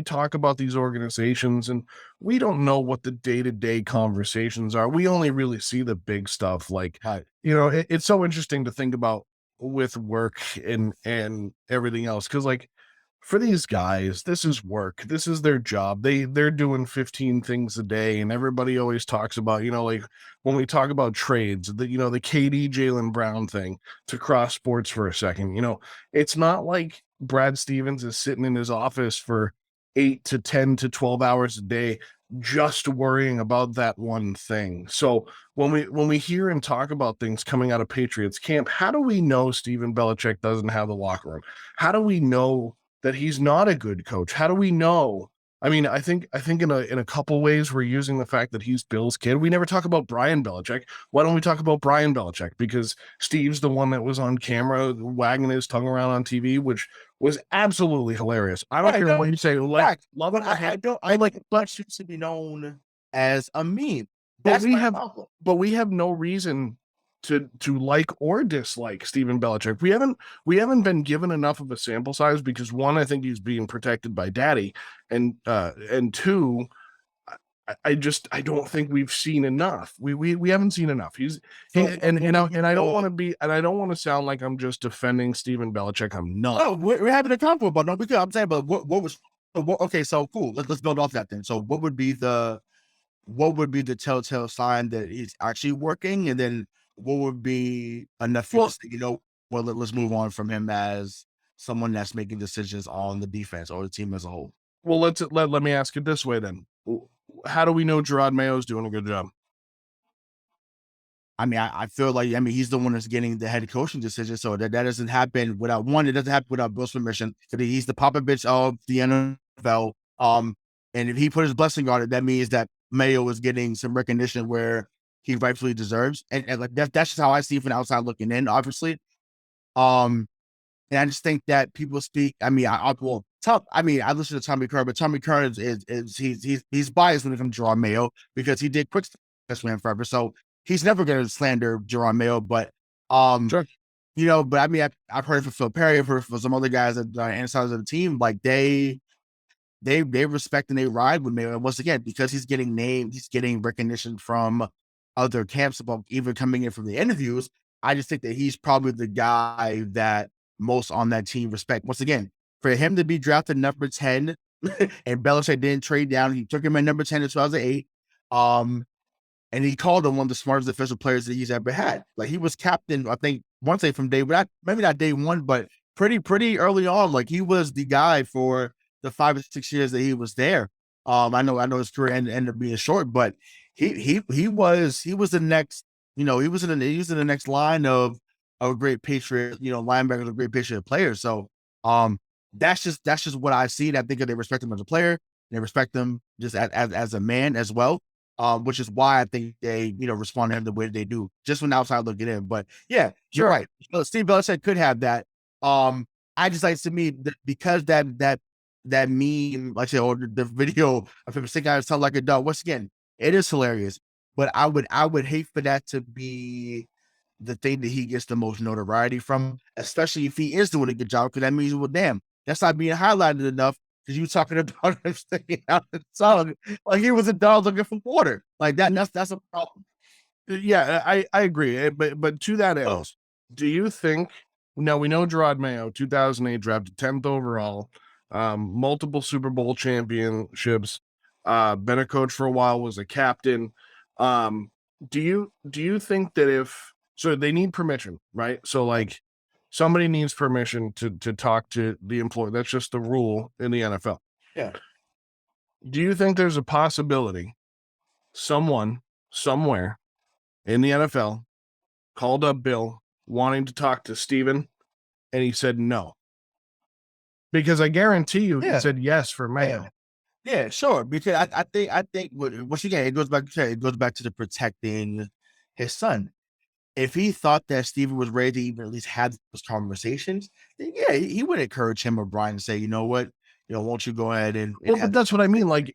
talk about these organizations and we don't know what the day-to-day conversations are. We only really see the big stuff. Like, it's so interesting to think about with work and everything else. Cause like for these guys, this is work. This is their job. They're doing 15 things a day. And everybody always talks about, like when we talk about trades, the KD Jaylen Brown thing, to cross sports for a second, it's not like Brad Stevens is sitting in his office for 8 to 10 to 12 hours a day, just worrying about that one thing. So when we hear him talk about things coming out of Patriots camp, how do we know Steven Belichick doesn't have the locker room? How do we know that he's not a good coach? How do we know? I mean, I think in a couple ways we're using the fact that he's Bill's kid. We never talk about Brian Belichick. Why don't we talk about Brian Belichick? Because Steve's the one that was on camera wagging his tongue around on TV, which was absolutely hilarious. I don't care what you say. Love it. I like Belichick to be known as a meme. But we have no reason to like or dislike Steven Belichick. We haven't been given enough of a sample size because one, I think he's being protected by daddy, and two, I don't think we've seen enough. We haven't seen enough. I don't want to sound like I'm just defending Steven Belichick. I'm not. Oh, we're having a convo about no, because I'm saying, but what was okay? So cool. Let's build off that then. So what would be the telltale sign that he's actually working, and then what would be enough? Let's move on from him as someone that's making decisions on the defense or the team as a whole. Well, let me ask it this way then. How do we know Gerard Mayo's doing a good job? I mean, I feel like, he's the one that's getting the head coaching decision. So that doesn't happen without it doesn't happen without Bill's permission. He's the Popovich of the NFL. And if he put his blessing on it, that means that Mayo is getting some recognition where he rightfully deserves. And like that's just how I see it from the outside looking in, obviously. And I just think that people speak. I listen to Tommy Curran, but Tommy Curran he's biased when it comes to Gerard Mayo because he did quick stuff with him forever. So he's never going to slander Gerard Mayo, but sure. But I've heard it from Phil Perry, I've heard from some other guys that are inside of the team, like they they respect and they ride with Mayo. And once again, because he's getting named, he's getting recognition from other camps about even coming in from the interviews. I just think that he's probably the guy that most on that team respect. Once again, for him to be drafted number 10 and Belichick didn't trade down, he took him at number 10 in 2008. And he called him one of the smartest defensive players that he's ever had. Like, he was captain, I think, one day from day, maybe not day one, but pretty early on. Like, he was the guy for the 5 or 6 years that he was there. I know his career ended up being short, but he was the next, he was in the next line of a great Patriot, linebacker, a great Patriot player. So that's just what I see. And I think that they respect him as a player. They respect him just as a man as well. Which is why I think they, respond to him the way they do, just from the outside looking in. But yeah, you're right. Steve Belichick could have that. I just like to me because that meme, like I said, or the video of him sticking out his tongue like a dog. Once again, it is hilarious. But I would hate for that to be the thing that he gets the most notoriety from, especially if he is doing a good job, because that means, well, damn, that's not being highlighted enough. Because you talking about him sticking out his tongue like he was a dog looking for water. Like that's a problem. Yeah, I agree. But to that end, do you think, now we know Gerard Mayo, 2008 drafted 10th overall, multiple Super Bowl championships, been a coach for a while, was a captain. Do you think that so they need permission, right? So like somebody needs permission to talk to the employee. That's just the rule in the NFL. Yeah. Do you think there's a possibility someone somewhere in the NFL called up Bill wanting to talk to Steven and he said no? Because I guarantee you he said yes for Mayo. Yeah, sure. Because I think once again, it goes back to the protecting his son. If he thought that Steven was ready to even at least have those conversations, then yeah, he would encourage him or Brian to say, you know what, won't you go ahead and but that's what I mean. Like,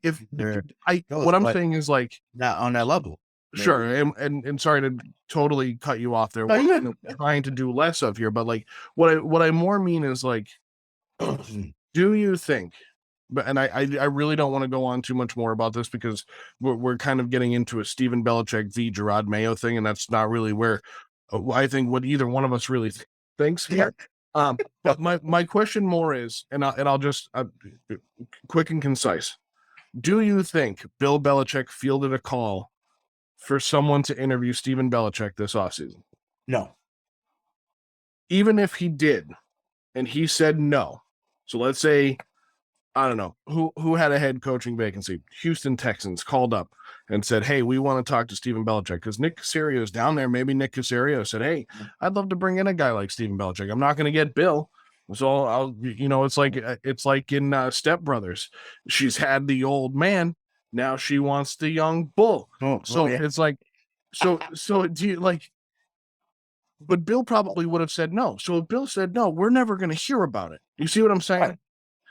what I'm saying is, like, not on that level. Maybe. Sure. And sorry to totally cut you off there. No, trying to do less of here, but like what I more mean is, like, do you think, and I really don't want to go on too much more about this because we're kind of getting into a Steven Belichick v. Gerard Mayo thing, and that's not really where I think what either one of us really thinks here. But my question more is, and I'll just quick and concise. Do you think Bill Belichick fielded a call for someone to interview Steven Belichick this offseason? No. Even if he did, and he said no. So let's say, I don't know, who had a head coaching vacancy? Houston Texans called up and said, hey, we want to talk to Steven Belichick because Nick Caserio is down there. Maybe Nick Caserio said, hey, I'd love to bring in a guy like Steven Belichick. I'm not going to get Bill. So I'll, it's like in Step Brothers. She's had the old man. Now she wants the young bull. It's like, so do you like, but Bill probably would have said no. So if Bill said no, we're never going to hear about it. You see what I'm saying? Right.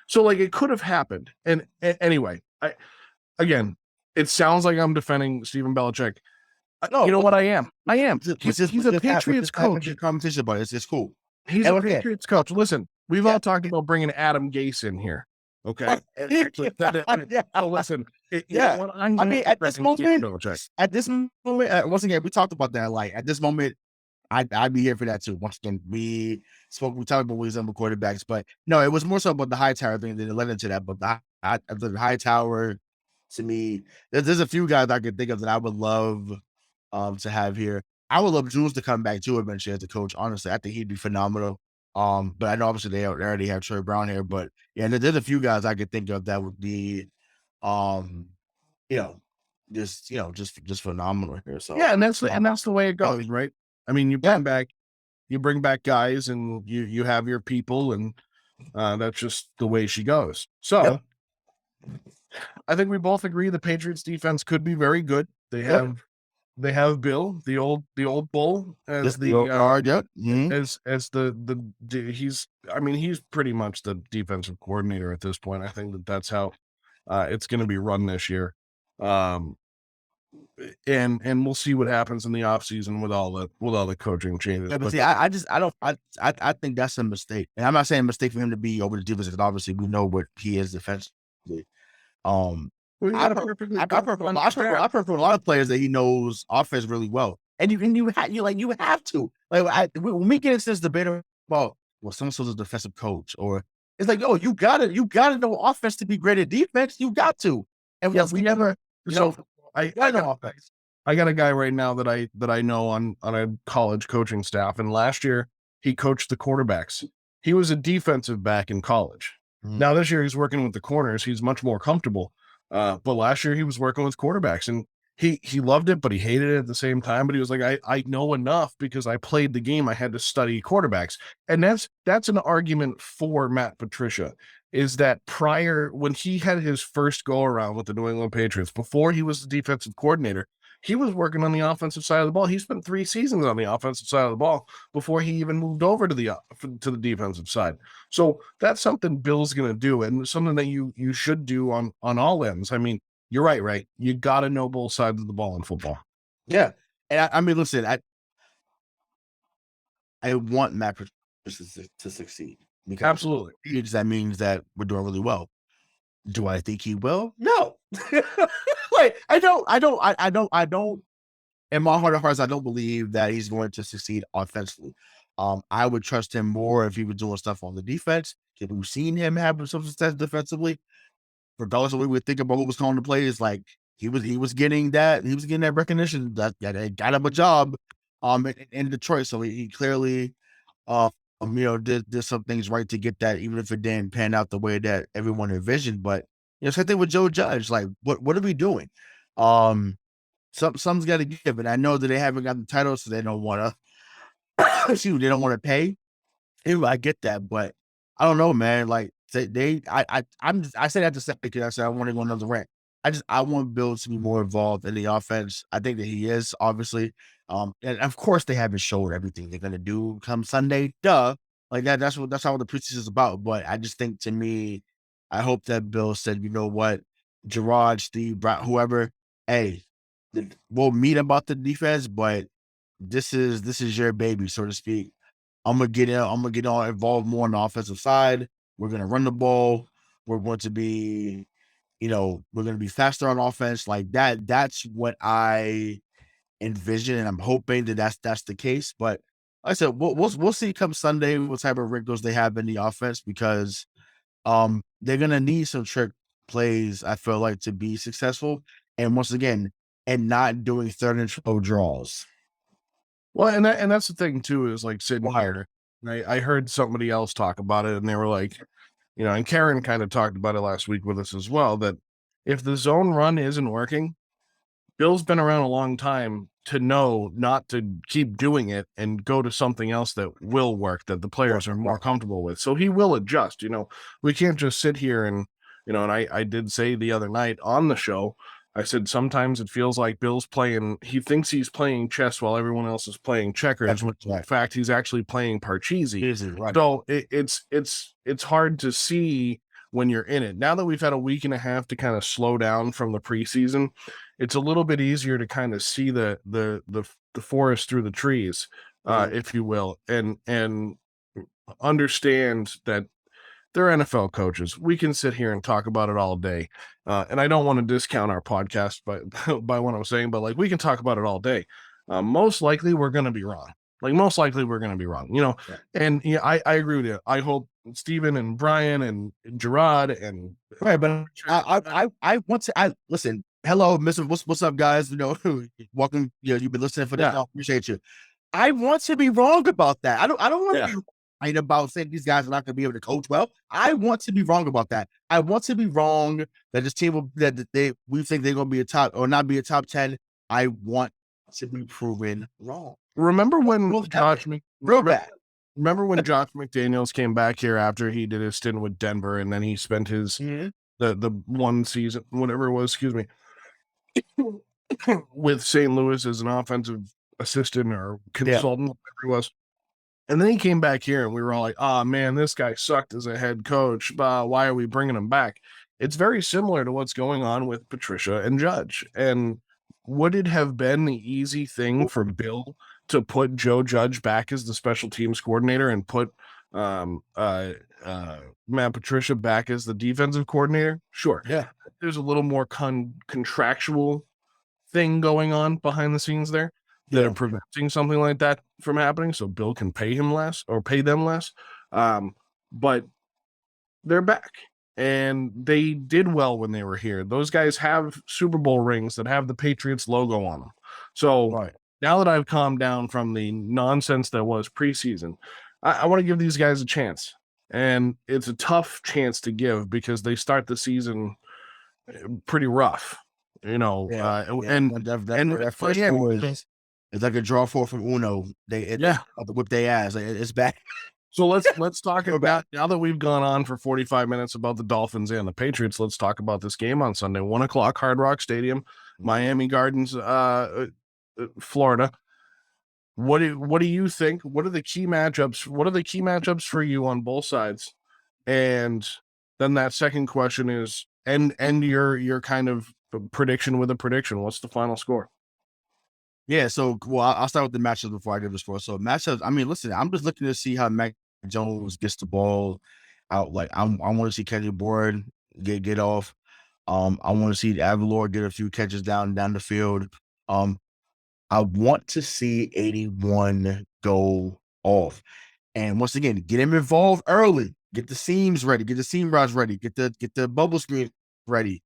So like it could have happened. And anyway, again, it sounds like I'm defending Steven Belichick. No, you know what I am? He's a Patriots coach. Competition, but it's cool. He's a Patriots coach. Listen, we've all talked about bringing Adam Gase in here. Okay. Listen. At this moment, once again, we talked about that. Like at this moment, I'd be here for that too. Once again, we talked about wisdom quarterbacks, but no, it was more so about the Hightower thing that led into that. But the Hightower, to me, there's a few guys I could think of that I would love to have here. I would love Jules to come back too eventually as a coach. Honestly, I think he'd be phenomenal. But I know obviously they already have Troy Brown here, but yeah, there's a few guys I could think of that would be, just phenomenal here. So yeah, and that's the way it goes, right? I mean, you bring back guys, and you have your people, and that's just the way she goes. So I think we both agree the Patriots defense could be very good. They have Bill, the old bull, as he's pretty much the defensive coordinator at this point. I think that's how it's going to be run this year. And we'll see what happens in the offseason with all the coaching changes. Yeah, but see, I think that's a mistake. And I'm not saying a mistake for him to be over the defense, because obviously we know what he is defense. I've heard from a lot of players that he knows offense really well, and you have to when we get into this debate about someone's a defensive coach, or it's like, oh, you gotta know offense to be great at defense. You got to, and Yeah, we never. So I know offense. I got a guy right now that I know on a college coaching staff, and last year he coached the quarterbacks. He was a defensive back in college. Now this year he's working with the corners. He's much more comfortable. But last year he was working with quarterbacks, and he loved it, but he hated it at the same time. But he was like, I know enough because I played the game. I had to study quarterbacks. And that's an argument for Matt Patricia, is that prior, when he had his first go around with the New England Patriots, before he was the defensive coordinator, he was working on the offensive side of the ball. He spent 3 seasons on the offensive side of the ball before he even moved over to the defensive side. So that's something Bill's going to do, and something that you should do on all ends. I mean, you're right? You got to know both sides of the ball in football. Yeah. And I mean, listen, I want Matt Patricia to succeed. Because absolutely. That means that we're doing really well. Do I think he will? No. Like, I don't. In my heart of hearts, I don't believe that he's going to succeed offensively. I would trust him more if he was doing stuff on the defense. If we've seen him have some success defensively, regardless of what we would think about what was calling the plays, like he was getting that recognition that got him a job in Detroit. So he clearly did some things right to get that, even if it didn't pan out the way that everyone envisioned. But same thing with Joe Judge. Like, what are we doing? Something's got to give, and I know that they haven't got the title, so they don't want to. They don't want to pay. Anyway, I get that, but I don't know, man. Like I say that to say because I said I want to go another rant. I want Bill to be more involved in the offense. I think that he is, obviously. And of course they haven't showed everything they're gonna do come Sunday. Duh. Like that. That's not what the preseason is about. But I just think, to me, I hope that Bill said, you know what, Gerard, Steve, Brown, whoever, hey, we'll meet about the defense, but this is your baby, so to speak. I'm gonna get all involved more on the offensive side. We're gonna run the ball. We're going to be, we're gonna be faster on offense. Like that. That's what I envision, and I'm hoping that that's the case. But like I said, we'll see come Sunday what type of wrinkles they have in the offense, because they're gonna need some trick plays, I feel like, to be successful. And once again, and not doing 3rd and 12 draws. Well, and that's the thing too, is like sitting here. I heard somebody else talk about it, and they were like, and Karen kind of talked about it last week with us as well, that if the zone run isn't working, Bill's been around a long time to know not to keep doing it and go to something else that will work, that the players are more comfortable with. So he will adjust. We can't just sit here and, and I did say the other night on the show, I said, sometimes it feels like Bill's he thinks he's playing chess while everyone else is playing checkers. In fact, he's actually playing Parcheesi. Right. So it's hard to see when you're in it. Now that we've had a week and a half to kind of slow down from the preseason, it's a little bit easier to kind of see the forest through the trees, if you will, and understand that they're NFL coaches. We can sit here and talk about it all day. And I don't want to discount our podcast by what I'm saying, but like, we can talk about it all day. Most likely we're going to be wrong. Yeah. And I agree with you. I hope Steven and Brian and Gerard and right, but I want to listen. Hello, Mr. What's up, guys? Welcome. You've been listening for this. I appreciate you. I want to be wrong about that. I don't want to be right about saying these guys are not going to be able to coach well. I want to be wrong about that. I want to be wrong that this team we think they're going to be a top or not be a top 10. I want to be proven wrong. Remember when Josh McDaniels came back here after he did his stint with Denver, and then he spent his the one season, whatever it was, with St. Louis as an offensive assistant or consultant, whatever it was. And then he came back here, and we were all like, "Oh man, this guy sucked as a head coach. Why are we bringing him back?" It's very similar to what's going on with Patricia and Judge. And would it have been the easy thing for Bill to put Joe Judge back as the special teams coordinator and put Matt Patricia back as the defensive coordinator, sure. Yeah. There's a little more contractual thing going on behind the scenes there that are preventing something like that from happening. So Bill can pay him less or pay them less. But they're back and they did well when they were here. Those guys have Super Bowl rings that have the Patriots logo on them. So now that I've calmed down from the nonsense that was preseason, I want to give these guys a chance. And it's a tough chance to give because they start the season pretty rough, that first four is like a draw four from Uno. Whip their ass. It's back. So let's talk about, now that we've gone on for 45 minutes about the Dolphins and the Patriots, let's talk about this game on Sunday, 1:00, Hard Rock Stadium, Miami Gardens, Florida. What do you think? What are the key matchups? What are the key matchups for you on both sides? And then that second question is, and your kind of prediction with a prediction. What's the final score? Yeah, so I'll start with the matchups before I give the score. So matchups, I mean, listen, I'm just looking to see how Mac Jones gets the ball out. Like I want to see Kenny Board get off. I want to see Aguilar get a few catches down the field. I want to see 81 go off. And once again, get him involved early. Get the seams ready. Get the seam rods ready. Get the bubble screen ready.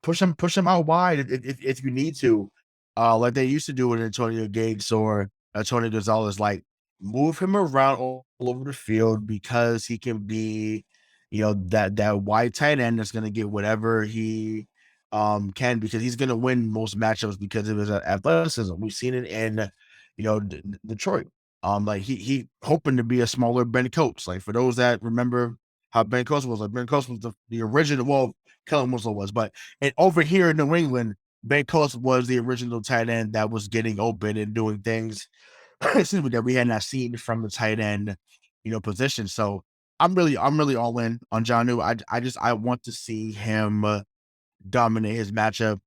Push him out wide if you need to, like they used to do with Antonio Gates or Tony Gonzalez. Like move him around all over the field because he can be, that wide tight end that's going to get whatever he can, because he's going to win most matchups because of his athleticism. We've seen it in, Detroit. Like he hoping to be a smaller Ben Coates. Like for those that remember how Ben Coates was, like Ben Coates was the original. Well, Kellen Winslow was, but over here in New England, Ben Coates was the original tight end that was getting open and doing things that we had not seen from the tight end, position. So I'm really all in on Jonnu. I want to see him dominate his matchup.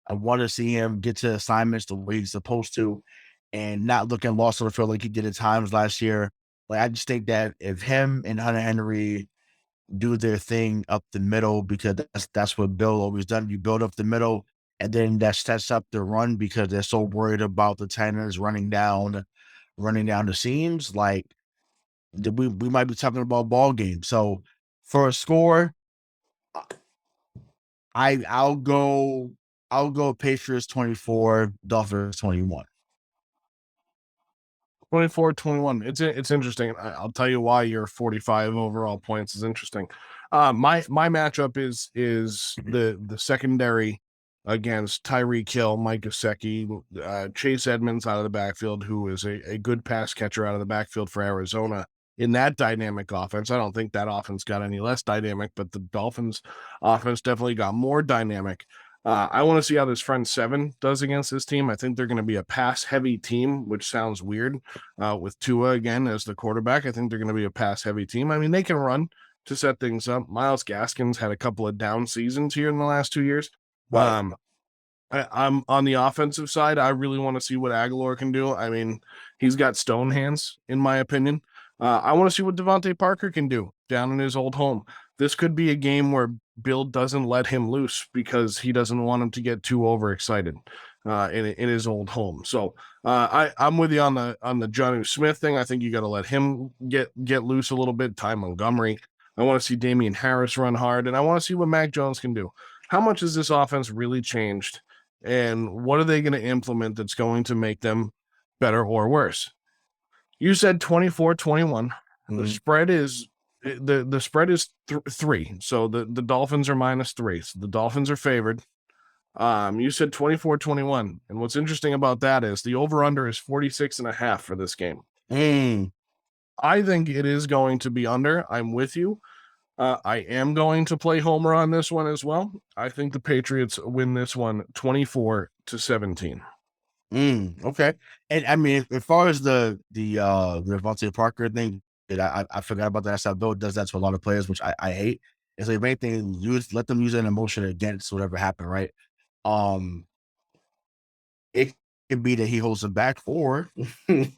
I want to see him get to assignments the way he's supposed to and not looking lost on the field like he did at times last year. Like I just think that if him and Hunter Henry do their thing up the middle, because that's what Bill always done. You build up the middle, and then that sets up the run because they're so worried about the tight ends running down the seams. Like we might be talking about ball game. So for a score, I'll go Patriots 24, Dolphins 21. 24-21. It's interesting. I'll tell you why your 45 overall points is interesting. My matchup is the secondary against Tyreek Hill, Mike Gesicki, Chase Edmonds out of the backfield, who is a good pass catcher out of the backfield for Arizona. In that dynamic offense, I don't think that offense got any less dynamic, but the Dolphins offense definitely got more dynamic. I want to see how this front seven does against this team. I think they're going to be a pass-heavy team, which sounds weird with Tua again as the quarterback. I think they're going to be a pass-heavy team. I mean, they can run to set things up. Myles Gaskins had a couple of down seasons here in the last 2 years. I'm on the offensive side. I really want to see what Aguilar can do. I mean, he's got stone hands, in my opinion. I want to see what Devante Parker can do down in his old home. This could be a game where Bill doesn't let him loose because he doesn't want him to get too overexcited in his old home. So I'm with you on the Jonnu Smith thing. I think you got to let him get loose a little bit. Ty Montgomery. I want to see Damien Harris run hard, and I want to see what Mac Jones can do. How much has this offense really changed, and what are they going to implement that's going to make them better or worse? You said 24-21. The spread is the spread is 3. So the Dolphins are -3. So the Dolphins are favored. You said 24-21. And what's interesting about that is the over-under is 46.5 for this game. I think it is going to be under. I'm with you. I am going to play homer on this one as well. I think the Patriots win this one 24-17. Okay. And I mean, as far as the Devante Parker thing, I forgot about that. That's how Bill does that to a lot of players, which I hate. It's like main thing, let them use an emotion against whatever happened, right? It could be that he holds them back, or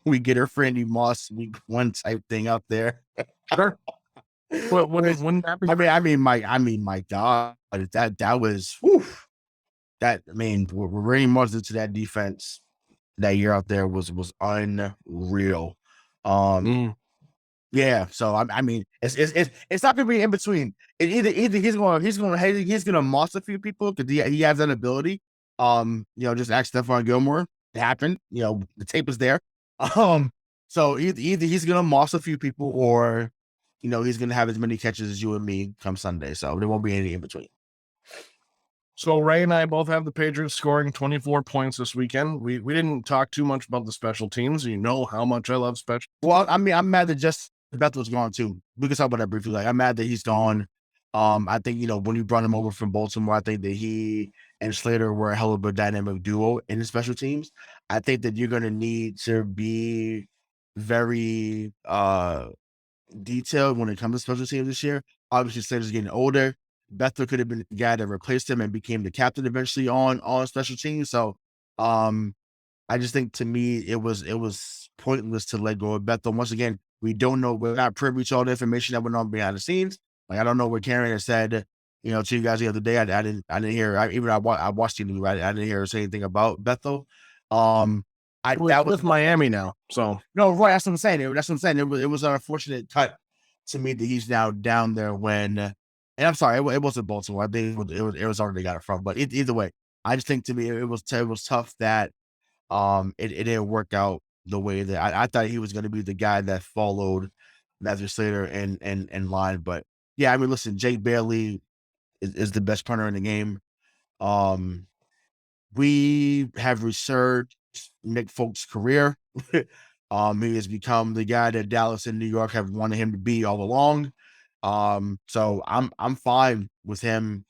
we get our friendly Moss week 1 type thing out there. Sure. But wouldn't that be? My God, that was, whew, that, I mean, we're really much into that defense that year out there was unreal. Mm. Yeah, so I mean, it's not gonna be in between. Either he's gonna moss a few people because he has that ability. Just ask Stephon Gilmore. It happened. The tape is there. So either he's gonna moss a few people, or he's gonna have as many catches as you and me come Sunday. So there won't be any in between. So Ray and I both have the Patriots scoring 24 points this weekend. We didn't talk too much about the special teams. You know how much I love special. Well, I mean, I'm mad that just Bethel's gone too. We can talk about that briefly. Like, I'm mad that he's gone. I think, when you brought him over from Baltimore, I think that he and Slater were a hell of a dynamic duo in the special teams. I think that you're gonna need to be very detailed when it comes to special teams this year. Obviously, Slater's getting older. Bethel could have been the guy that replaced him and became the captain eventually on special teams. So I just think, to me, it was pointless to let go of Bethel. Once again, we don't know. We're not privy to all the information that went on behind the scenes. Like, I don't know what Karen had said, to you guys the other day. I didn't hear. I watched the news. I didn't hear her say anything about Bethel. That was with Miami now. So no, right. That's what I'm saying. It was an unfortunate cut to me that he's now down there when. And I'm sorry, it wasn't Baltimore. I think it was Arizona they got it from. But either way, I just think, to me, it was tough that it didn't work out the way that I thought he was going to be the guy that followed Matthew Slater in line. But yeah, I mean, listen, Jake Bailey is the best punter in the game. We have researched Nick Folk's career. He has become the guy that Dallas and New York have wanted him to be all along. So I'm fine with him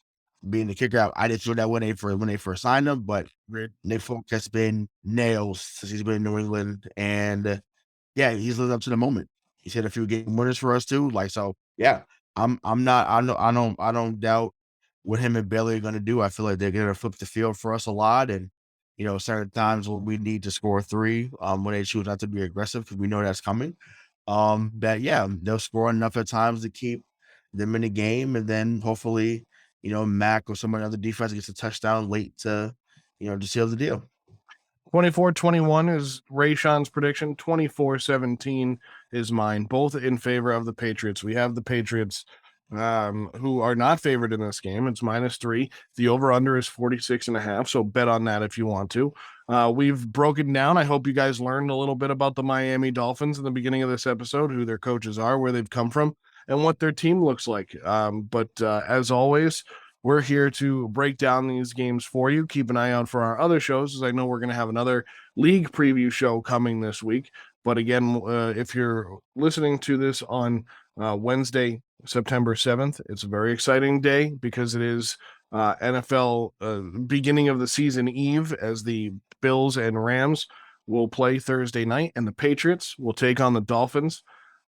being the kicker. I didn't feel that when they first signed him, but Nick Folk has been nails since he's been in New England, and yeah, he's lived up to the moment. He's hit a few game winners for us too. Like, so yeah, I don't doubt what him and Bailey are gonna do. I feel like they're gonna flip the field for us a lot, and certain times when we need to score 3, when they choose not to be aggressive because we know that's coming. That, yeah, they'll score enough at times to keep them in the game, and then hopefully, Mac or someone on the defense gets a touchdown late to seal the deal. 24-21 is Rayshawn's prediction. 24-17 is mine. Both in favor of the Patriots. We have the Patriots, who are not favored in this game. It's -3. The over-under is 46.5, so bet on that if you want to. We've broken down. I hope you guys learned a little bit about the Miami Dolphins in the beginning of this episode, who their coaches are, where they've come from, and what their team looks like. But as always, we're here to break down these games for you. Keep an eye out for our other shows, as I know we're going to have another league preview show coming this week. But again, if you're listening to this on Wednesday, September 7th, it's a very exciting day because it is NFL beginning of the season eve, as the Bills and Rams will play Thursday night, and the Patriots will take on the Dolphins.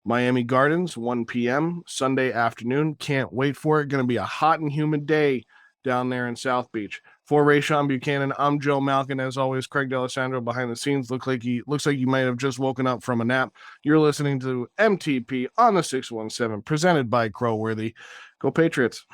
Miami Gardens, 1 p.m. Sunday afternoon. Can't wait for it. Going to be a hot and humid day down there in South Beach. For Rayshawn Buchanan, I'm Joe Malkin. As always, Craig D'Alessandro behind the scenes. Looks like you might have just woken up from a nap. You're listening to MTP on the 617, presented by Crowworthy. Go Patriots.